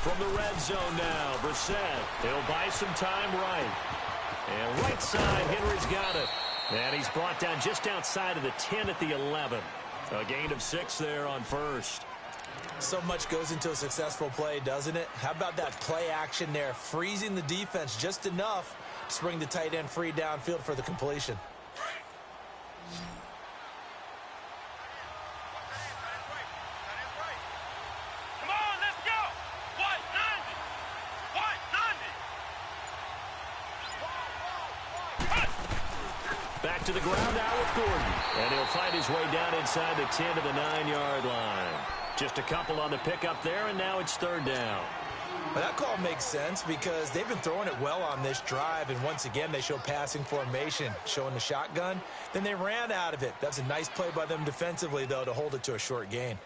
From the red zone now, Brissett. He'll buy some time right. And right side, Henry's got it. And he's brought down just outside of the 10 at the 11. A gain of 6 there on 1st. So much goes into a successful play, doesn't it? How about that play action there, freezing the defense just enough to bring the tight end free downfield for the completion. Back to the ground now with Gordon. And he'll find his way down inside the 10 to the 9-yard line. Just a couple on the pickup there, and now it's 3rd down. Well, that call makes sense because they've been throwing it well on this drive, and once again they show passing formation, showing the shotgun. Then they ran out of it. That's a nice play by them defensively, though, to hold it to a short gain.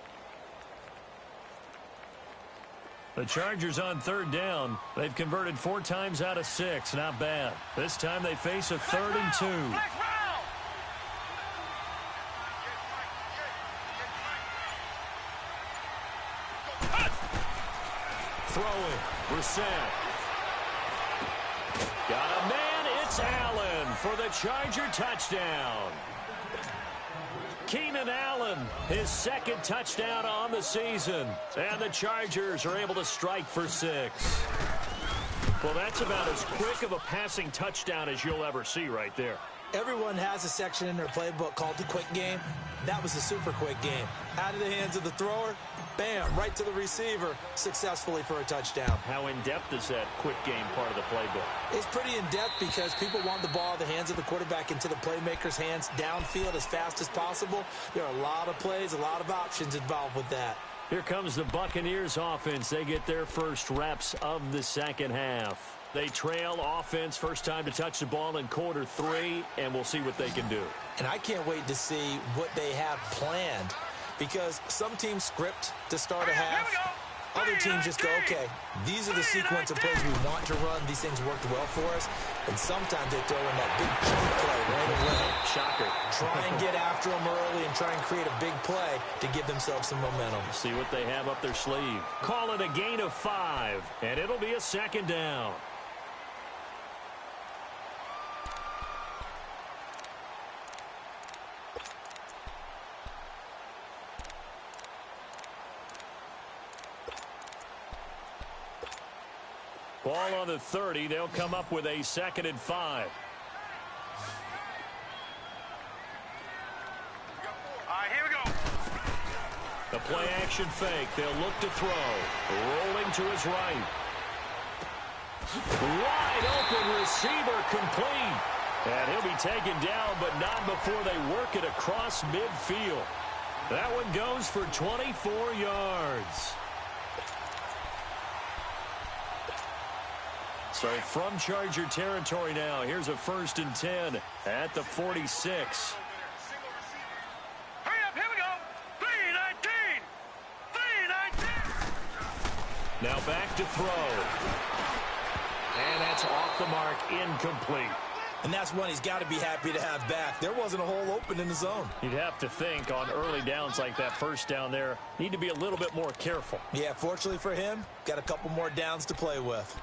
The Chargers on 3rd down. They've converted 4 times out of 6. Not bad. This time they face a 3rd and 2. Throwing. Brissett. Got a man. It's Allen for the Charger touchdown. Keenan Allen, his 2nd touchdown on the season. And the Chargers are able to strike for 6. Well, that's about as quick of a passing touchdown as you'll ever see right there. Everyone has a section in their playbook called the quick game. That was a super quick game. Out of the hands of the thrower, bam, right to the receiver, successfully for a touchdown. How in-depth is that quick game part of the playbook? It's pretty in-depth because people want the ball in the hands of the quarterback into the playmaker's hands downfield as fast as possible. There are a lot of plays, a lot of options involved with that. Here comes the Buccaneers offense. They get their first reps of the 2nd half. They trail offense first time to touch the ball in quarter 3, and we'll see what they can do. And I can't wait to see what they have planned because some teams script to start a half. Other teams just go, okay, these are the sequence of plays we want to run. These things worked well for us. And sometimes they throw in that big chunk play right away. Shocker. Try and get after them early and try and create a big play to give themselves some momentum. See what they have up their sleeve. Call it a gain of 5, and it'll be a 2nd down. Ball on the 30. They'll come up with a 2nd and 5. Here we go. The play action fake. They'll look to throw. Rolling to his right. Wide open receiver complete. And he'll be taken down, but not before they work it across midfield. That one goes for 24 yards. So from Charger territory now, here's a 1st and 10 at the 46. Hurry up, here we go. 3-19. 3-19. Now back to throw. And that's off the mark, incomplete. And that's one he's got to be happy to have back. There wasn't a hole open in the zone. You'd have to think on early downs like that first down there, need to be a little bit more careful. Yeah, fortunately for him, got a couple more downs to play with.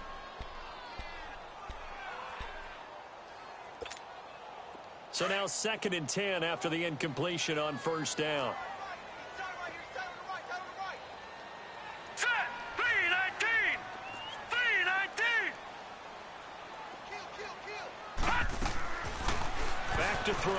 So now 2nd and 10 after the incompletion on 1st down. Set. 3-19. 3-19. Back to throw.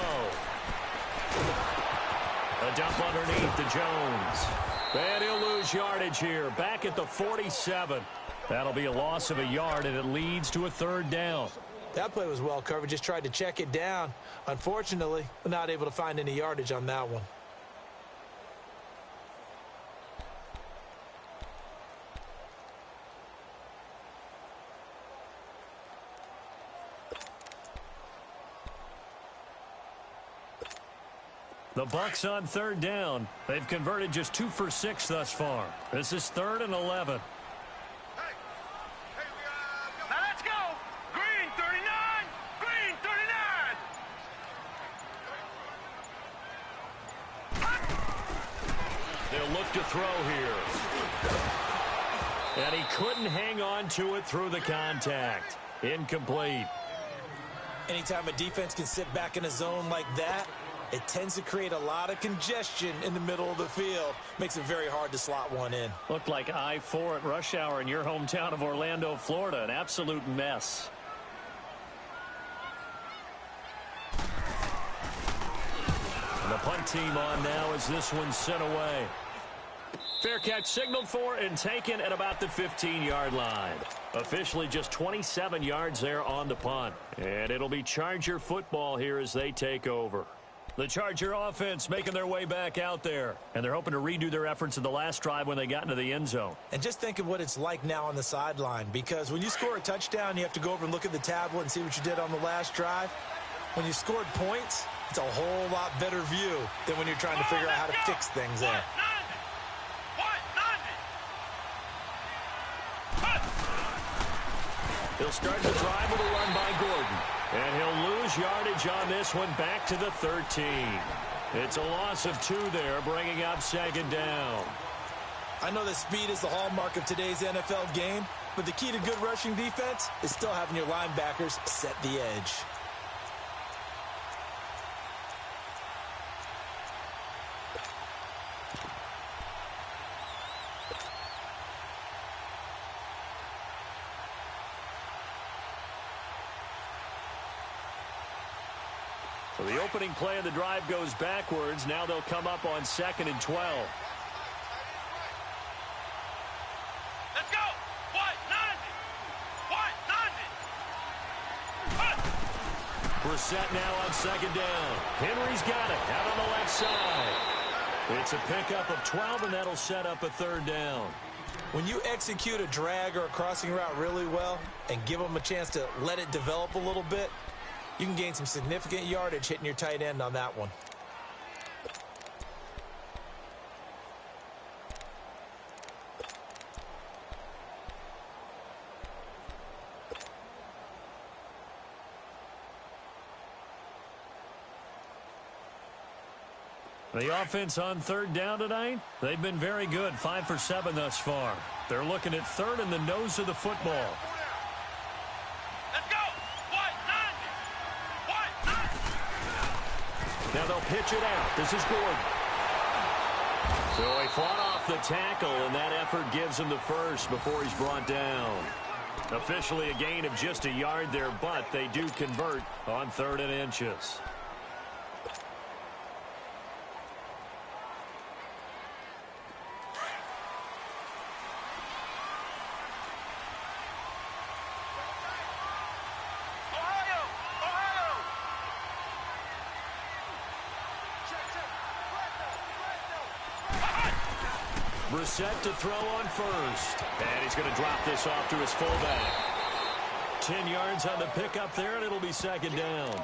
A dump underneath to Jones. And he'll lose yardage here. Back at the 47. That'll be a loss of a yard, and it leads to a 3rd down. That play was well covered. Just tried to check it down. Unfortunately, we're not able to find any yardage on that one. The Bucs on 3rd down. They've converted just 2 for 6 thus far. This is 3rd and 11. Now let's go. Green 39. Green 39. They'll look to throw here. And he couldn't hang on to it through the contact. Incomplete. Anytime a defense can sit back in a zone like that, it tends to create a lot of congestion in the middle of the field. Makes it very hard to slot one in. Looked like I-4 at rush hour in your hometown of Orlando, Florida. An absolute mess. And the punt team on now as this one's sent away. Fair catch signaled for and taken at about the 15-yard line. Officially just 27 yards there on the punt. And it'll be Charger football here as they take over. The Charger offense making their way back out there. And they're hoping to redo their efforts in the last drive when they got into the end zone. And just think of what it's like now on the sideline. Because when you score a touchdown, you have to go over and look at the tablet and see what you did on the last drive. When you scored points, it's a whole lot better view than when you're trying to figure out how to fix things there. He'll start the drive with a run by Gordon. And he'll lose yardage on this one back to the 13. It's a loss of 2 there, bringing up 2nd down. I know that speed is the hallmark of today's NFL game, but the key to good rushing defense is still having your linebackers set the edge. So the opening play of the drive goes backwards. Now they'll come up on 2nd and 12. Let's go. What? 90. Brissett now on 2nd down. Henry's got it out on the left side. It's a pickup of 12, and that'll set up a 3rd down. When you execute a drag or a crossing route really well and give them a chance to let it develop a little bit, you can gain some significant yardage hitting your tight end on that one. The offense on 3rd down tonight, they've been very good, 5 for 7 thus far. They're looking at 3rd in the nose of the football. Now they'll pitch it out. This is Gordon. So he fought off the tackle, and that effort gives him the first before he's brought down. Officially a gain of just a yard there, but they do convert on 3rd and inches. Brissett to throw on 1st. And he's going to drop this off to his fullback. 10 yards on the pickup there, and it'll be second down.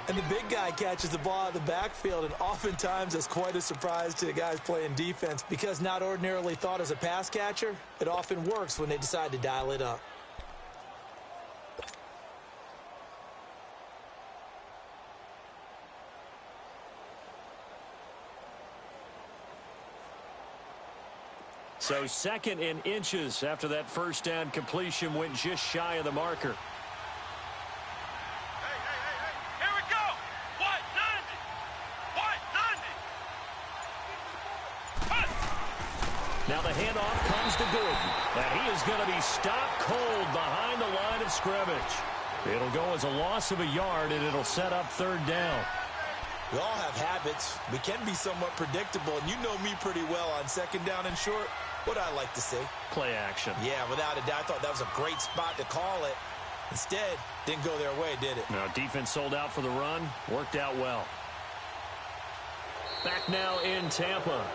And the big guy catches the ball out of the backfield, and oftentimes it's quite a surprise to the guys playing defense because not ordinarily thought as a pass catcher, it often works when they decide to dial it up. So 2nd and inches after that first down completion went just shy of the marker. Here we go. White 90. Now the handoff comes to Gordon, and he is going to be stopped cold behind the line of scrimmage. It'll go as a loss of a yard, and it'll set up 3rd down. We all have habits. We can be somewhat predictable, and you know me pretty well on 2nd down and short. What I like to see. Play action. Yeah, without a doubt. I thought that was a great spot to call it. Instead, didn't go their way, did it? Now, defense sold out for the run. Worked out well. Back now in Tampa.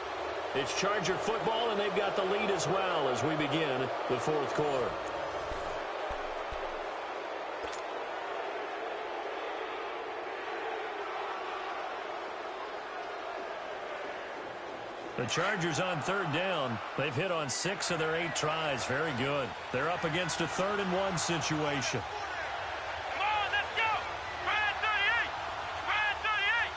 It's Charger football, and they've got the lead as well as we begin the 4th quarter. The Chargers on 3rd down. They've hit on 6 of their 8 tries. Very good. They're up against a 3rd and 1 situation. Come on, let's go. Brad 38. Brad 38.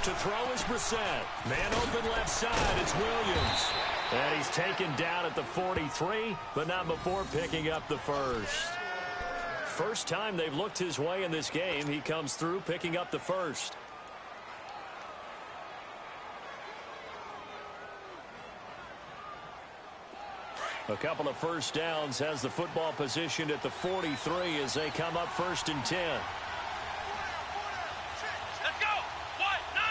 To throw is Brissett. Man open left side. It's Williams. And he's taken down at the 43, but not before picking up the first. First time they've looked his way in this game. He comes through picking up the first. A couple of first downs has the football positioned at the 43 as they come up 1st and 10. Let's go. White 90.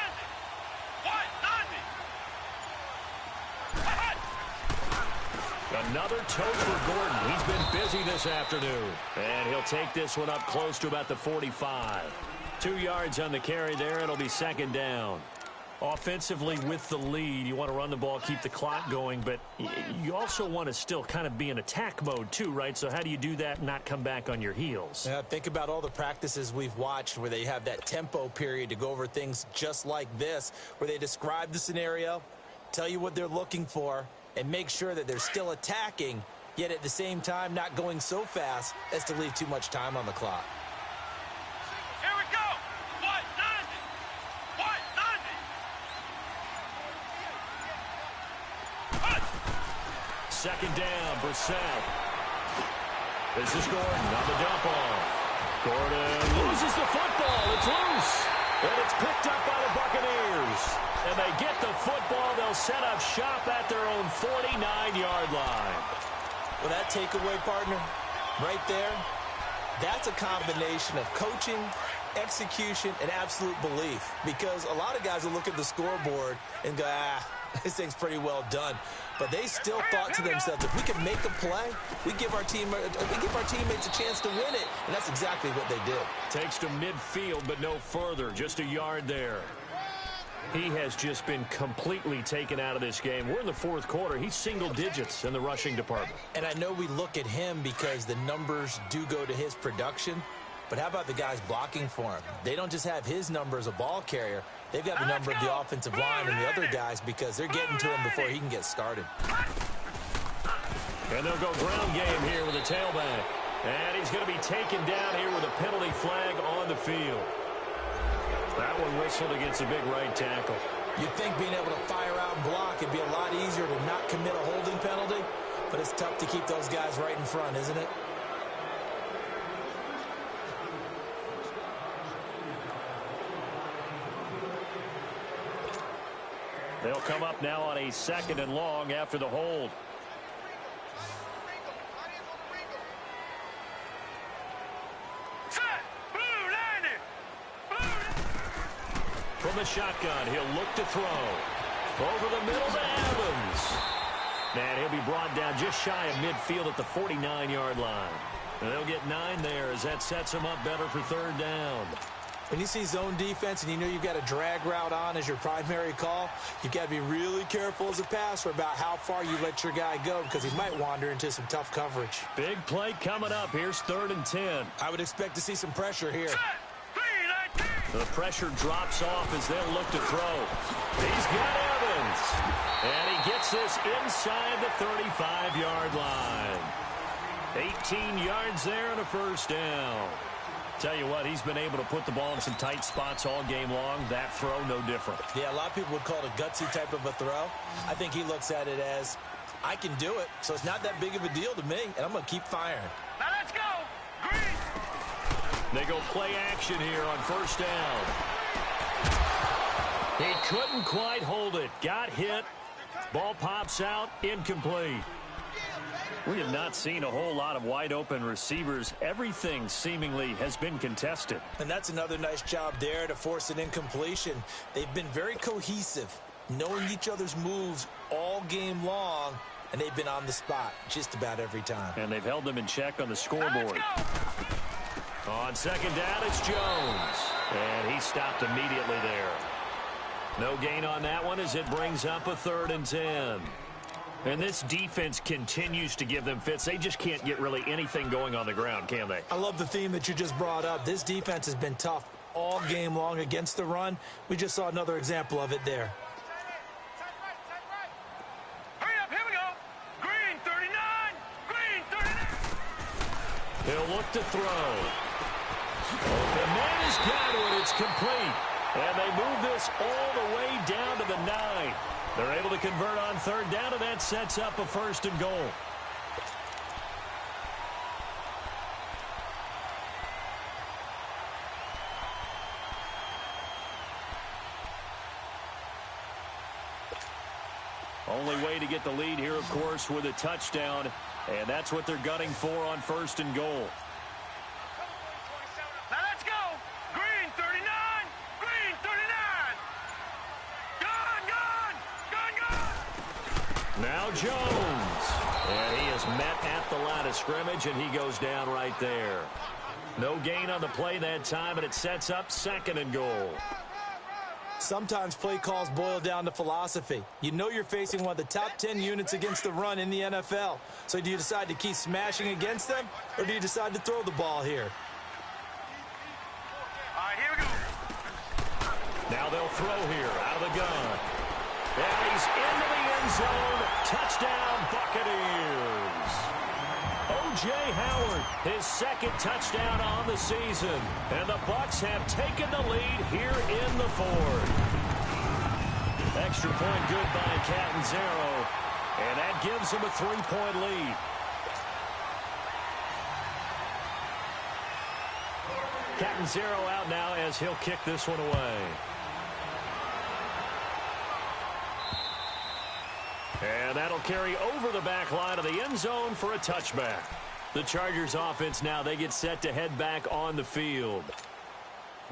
Another toe for Gordon. He's been busy this afternoon. And he'll take this one up close to about the 45. 2 yards on the carry there. It'll be 2nd down. Offensively with the lead, you want to run the ball, keep the clock going, but you also want to still kind of be in attack mode too, right? So how do you do that and not come back on your heels? Yeah, think about all the practices we've watched where they have that tempo period to go over things just like this, where they describe the scenario, tell you what they're looking for, and make sure that they're still attacking, yet at the same time not going so fast as to leave too much time on the clock. Here we go. White 90. White 90. 2nd down, Brissett. This is Gordon on the dump off. Gordon loses the football. It's loose. And it's picked up by the Buccaneers. And they get the football. They'll set up shop at their own 49-yard line. Well, that takeaway, partner, right there, that's a combination of coaching, execution, and absolute belief. Because a lot of guys will look at the scoreboard and go, this thing's pretty well done. But they still thought to themselves, if we can make a play, we give our teammates a chance to win it. And that's exactly what they did. Takes to midfield, but no further. Just a yard there. He has just been completely taken out of this game. We're in the 4th quarter. He's single digits in the rushing department. And I know we look at him because the numbers do go to his production. But how about the guys blocking for him? They don't just have his number as a ball carrier. They've got the number of the offensive line and the other guys because they're getting to him before he can get started. And they'll go ground game here with a tailback. And he's going to be taken down here with a penalty flag on the field. That one whistled against a big right tackle. You'd think being able to fire out and block would be a lot easier to not commit a holding penalty, but it's tough to keep those guys right in front, isn't it? They'll come up now on a 2nd and long after the hold. From the shotgun, he'll look to throw. Over the middle to Evans. And he'll be brought down just shy of midfield at the 49-yard line. And they'll get 9 there as that sets him up better for 3rd down. When you see zone defense and you know you've got a drag route on as your primary call, you've got to be really careful as a passer about how far you let your guy go because he might wander into some tough coverage. Big play coming up. Here's 3rd and 10. I would expect to see some pressure here. The pressure drops off as they'll look to throw. He's got Evans. And he gets this inside the 35-yard line. 18 yards there and a first down. Tell you what, he's been able to put the ball in some tight spots all game long. That throw, no different. Yeah, a lot of people would call it a gutsy type of a throw. I think he looks at it as, I can do it, so it's not that big of a deal to me, and I'm going to keep firing. Now let's go. Green. They go play action here on first down. He couldn't quite hold it. Got hit. Ball pops out. Incomplete. We have not seen a whole lot of wide-open receivers. Everything seemingly has been contested. And that's another nice job there to force an incompletion. They've been very cohesive, knowing each other's moves all game long, and they've been on the spot just about every time. And they've held them in check on the scoreboard. On second down, it's Jones. And he stopped immediately there. No gain on that one as it brings up a 3rd and 10. And this defense continues to give them fits. They just can't get really anything going on the ground, can they? I love the theme that you just brought up. This defense has been tough all game long against the run. We just saw another example of it there. Hurry up, here we go. Green 39. Green 39. He'll look to throw. The man is got it. It's complete. And they move this all the way down to the 9. They're able to convert on 3rd down, and that sets up a 1st and goal. Only way to get the lead here, of course, with a touchdown, and that's what they're gunning for on 1st and goal. Now let's go. Green 39. Green 39. Gun. Now Jones. And he is met at the line of scrimmage, and he goes down right there. No gain on the play that time, and it sets up 2nd and goal. Sometimes play calls boil down to philosophy. You know you're facing one of the top 10 units against the run in the NFL. So do you decide to keep smashing against them, or do you decide to throw the ball here? All right, here we go. Now they'll throw here out of the gun. And he's into the end zone. Touchdown, Buccaneers. O.J. Howard, his 2nd touchdown on the season. And the Bucs have taken the lead here in the 4th. Extra point good by Catanzaro. And that gives them a 3-point lead. Catanzaro out now as he'll kick this one away. And that'll carry over the back line of the end zone for a touchback. The Chargers offense now, they get set to head back on the field.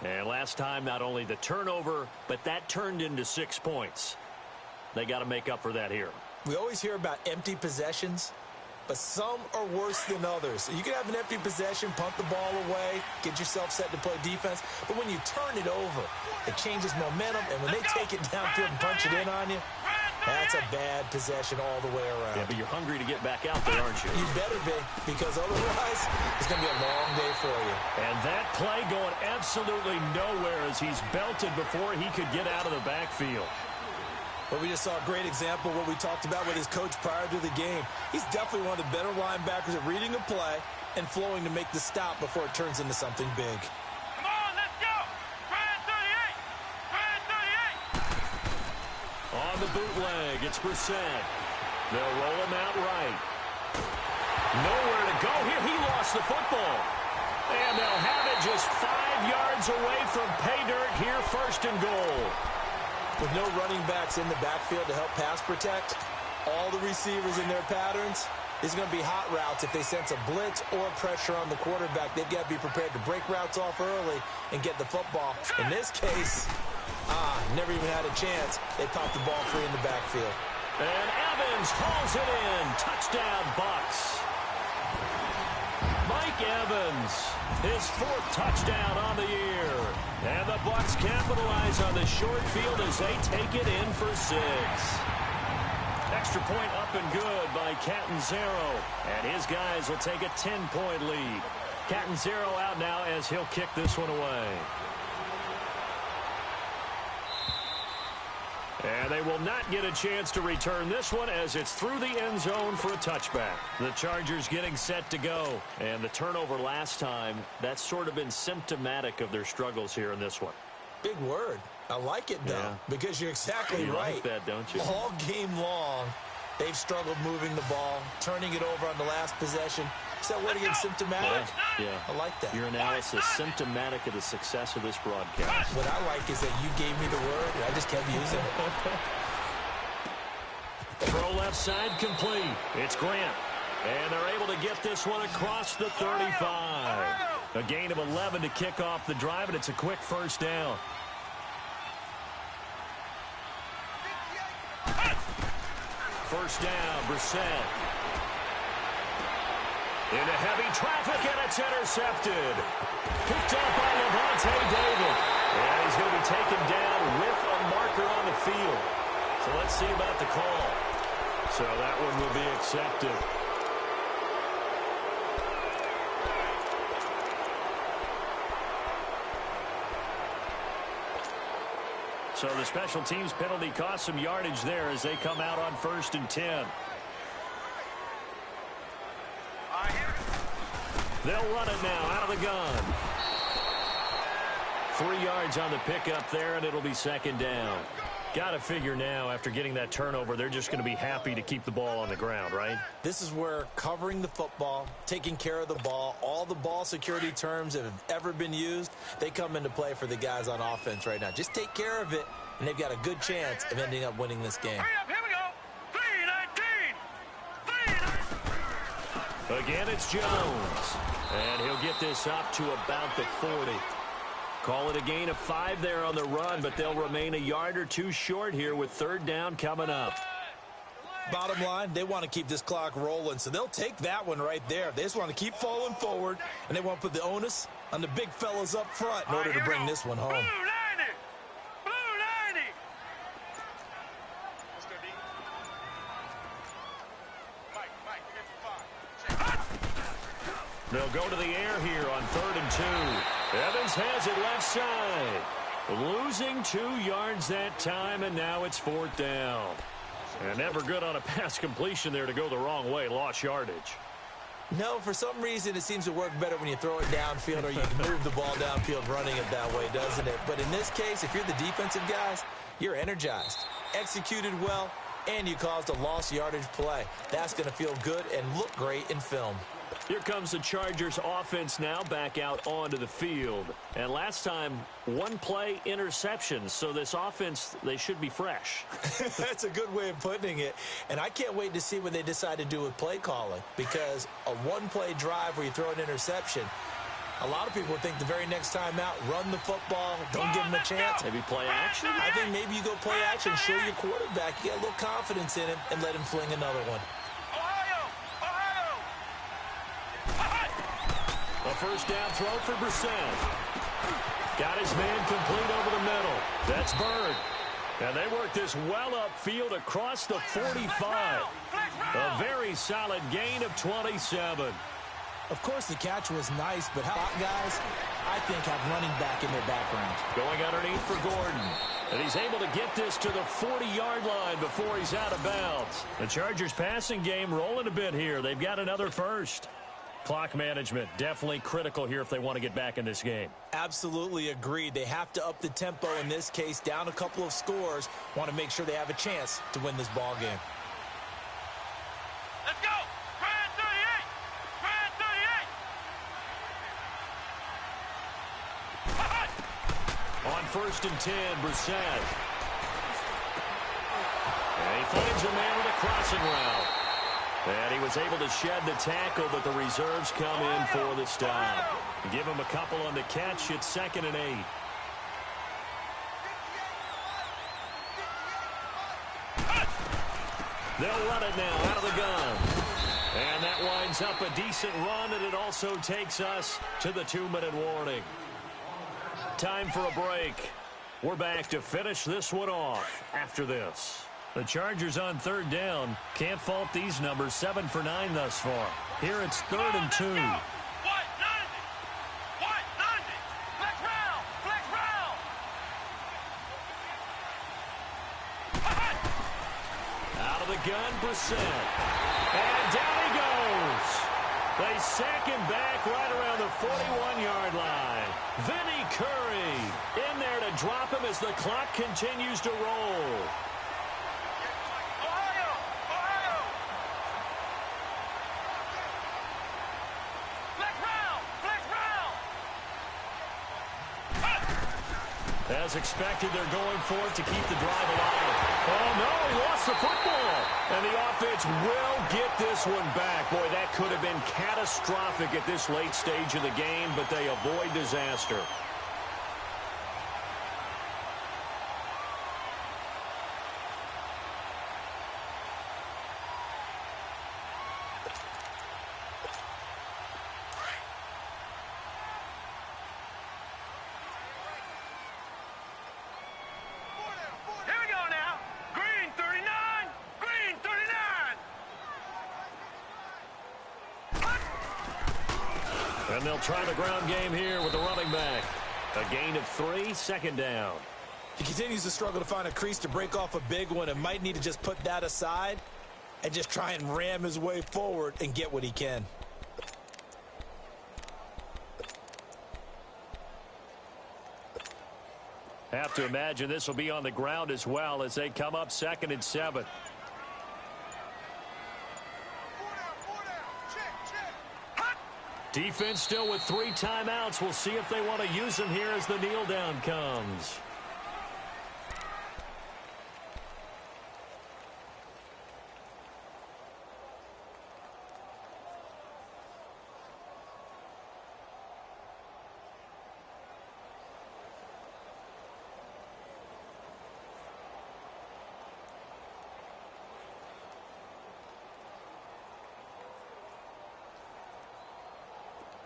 And last time, not only the turnover, but that turned into 6 points. They got to make up for that here. We always hear about empty possessions, but some are worse than others. You can have an empty possession, punt the ball away, get yourself set to play defense, but when you turn it over, it changes momentum, and when they take it downfield and punch it in on you, that's a bad possession all the way around. Yeah, but you're hungry to get back out there, aren't you? You better be, because otherwise it's going to be a long day for you. And that play going absolutely nowhere as he's belted before he could get out of the backfield. But we just saw a great example of what we talked about with his coach prior to the game. He's definitely one of the better linebackers at reading a play and flowing to make the stop before it turns into something big. Come on, let's go. Green 38. Green 38. On the bootleg, it's Brissett. They'll roll him out right. Nowhere to go here. He lost the football. And they'll have it just 5 yards away from pay dirt here, 1st and goal. With no running backs in the backfield to help pass protect, all the receivers in their patterns, it's going to be hot routes if they sense a blitz or pressure on the quarterback. They've got to be prepared to break routes off early and get the football. In this case, never even had a chance. They popped the ball free in the backfield. And Evans hauls it in. Touchdown, Bucs. Mike Mike Evans, his 4th touchdown on the year. And the Bucs capitalize on the short field as they take it in for 6. Extra point up and good by Catanzaro. And his guys will take a 10-point lead. Catanzaro out now as he'll kick this one away. And they will not get a chance to return this one as it's through the end zone for a touchback. The Chargers getting set to go. And the turnover last time, that's sort of been symptomatic of their struggles here in this one. Big word. I like it, though, because you're exactly you right. Like that, don't you? All game long, they've struggled moving the ball, turning it over on the last possession. Is that word again, symptomatic? Yeah. I like that. Your analysis, symptomatic of the success of this broadcast. What I like is that you gave me the word, and I just kept using it. Throw left side complete. It's Grant. And they're able to get this one across the 35. A gain of 11 to kick off the drive, and it's a quick first down. First down, Brissett. Into heavy traffic, and it's intercepted. Picked up by Levante David. And he's going to be taken down with a marker on the field. So let's see about the call. So that one will be accepted. So the special teams penalty cost some yardage there as they come out on 1st and 10. They'll run it now out of the gun. 3 yards on the pickup there, and it'll be 2nd down. Got to figure now, after getting that turnover, they're just going to be happy to keep the ball on the ground, right? This is where covering the football, taking care of the ball, all the ball security terms that have ever been used, they come into play for the guys on offense right now. Just take care of it, and they've got a good chance of ending up winning this game. Hurry up, here we go. 3-19. 3-19. Again, it's Jones. And he'll get this up to about the 40. Call it a gain of 5 there on the run, but they'll remain a yard or 2 short here with 3rd down coming up. Bottom line, they want to keep this clock rolling, so they'll take that one right there. They just want to keep falling forward, and they want to put the onus on the big fellas up front in order to bring this one home. Blue 90. Blue 90. They'll go to the air here on 3rd and 2. Evans has it left side. Losing 2 yards that time, and now it's 4th down. And never good on a pass completion there to go the wrong way. Lost yardage. No, for some reason it seems to work better when you throw it downfield or you can move the ball downfield running it that way, doesn't it? But in this case, if you're the defensive guys, you're energized, executed well, and you caused a lost yardage play. That's going to feel good and look great in film. Here comes the Chargers offense now back out onto the field. And last time, 1 play interception. So this offense, they should be fresh. That's a good way of putting it. And I can't wait to see what they decide to do with play calling. Because a 1-play drive where you throw an interception, a lot of people think the very next time out, run the football, don't give them a chance. Maybe play action? I think maybe you go play action, show your quarterback, you get a little confidence in him, and let him fling another one. A first down throw for Brissett. Got his man complete over the middle. That's Bird. And they work this well upfield across the 45. A very solid gain of 27. Of course, the catch was nice, but how guys, I think, have running back in their background. Going underneath for Gordon. And he's able to get this to the 40-yard line before he's out of bounds. The Chargers passing game rolling a bit here. They've got another first. Clock management, definitely critical here if they want to get back in this game. Absolutely agreed. They have to up the tempo in this case, down a couple of scores. Want to make sure they have a chance to win this ball game. Let's go! Grand 38! Grand 38! On 1st and 10, Brissett. And he finds a man with a crossing route. And he was able to shed the tackle, but the reserves come in for the stop. Give him a couple on the catch. It's 2nd and 8. They'll run it now out of the gun. And that winds brings up a decent run, and it also takes us to the 2-minute warning. Time for a break. We're back to finish this one off after this. The Chargers on 3rd down. Can't fault these numbers. 7 for 9 thus far. Here it's 3rd and 2. Out of the gun, Brissett. And down he goes. They sack him back right around the 41-yard line. Vinny Curry in there to drop him as the clock continues to roll. As expected, they're going for it to keep the drive alive. Oh, no, he lost the football. And the offense will get this one back. Boy, that could have been catastrophic at this late stage of the game, but they avoid disaster. And they'll try the ground game here with the running back. A gain of 3, 2nd down. He continues to struggle to find a crease to break off a big one and might need to just put that aside and just try and ram his way forward and get what he can. Have to imagine this will be on the ground as well as they come up 2nd and 7. Defense still with 3 timeouts. We'll see if they want to use them here as the kneel down comes.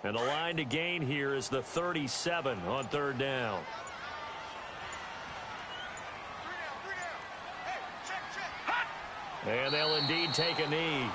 And the line to gain here is the 37 on 3rd down. And they'll indeed take a knee.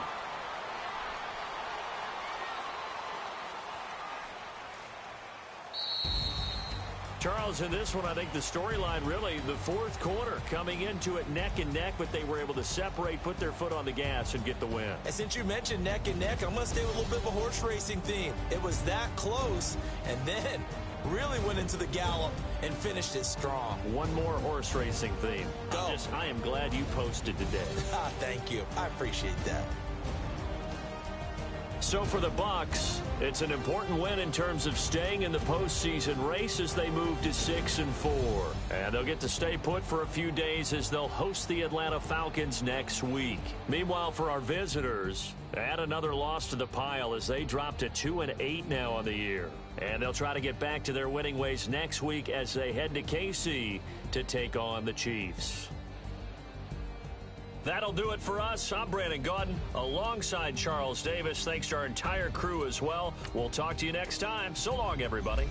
Charles, in this one, I think the storyline really, the 4th quarter, coming into it neck and neck, but they were able to separate, put their foot on the gas, and get the win. And since you mentioned neck and neck, I'm going to stay with a little bit of a horse racing theme. It was that close, and then really went into the gallop and finished it strong. One more horse racing theme. Go. I am glad you posted today. Thank you. I appreciate that. So for the Bucs, it's an important win in terms of staying in the postseason race as they move to 6 and 4. And they'll get to stay put for a few days as they'll host the Atlanta Falcons next week. Meanwhile, for our visitors, add another loss to the pile as they drop to 2-8 now on the year. And they'll try to get back to their winning ways next week as they head to KC to take on the Chiefs. That'll do it for us. I'm Brandon Gaudin alongside Charles Davis. Thanks to our entire crew as well. We'll talk to you next time. So long, everybody.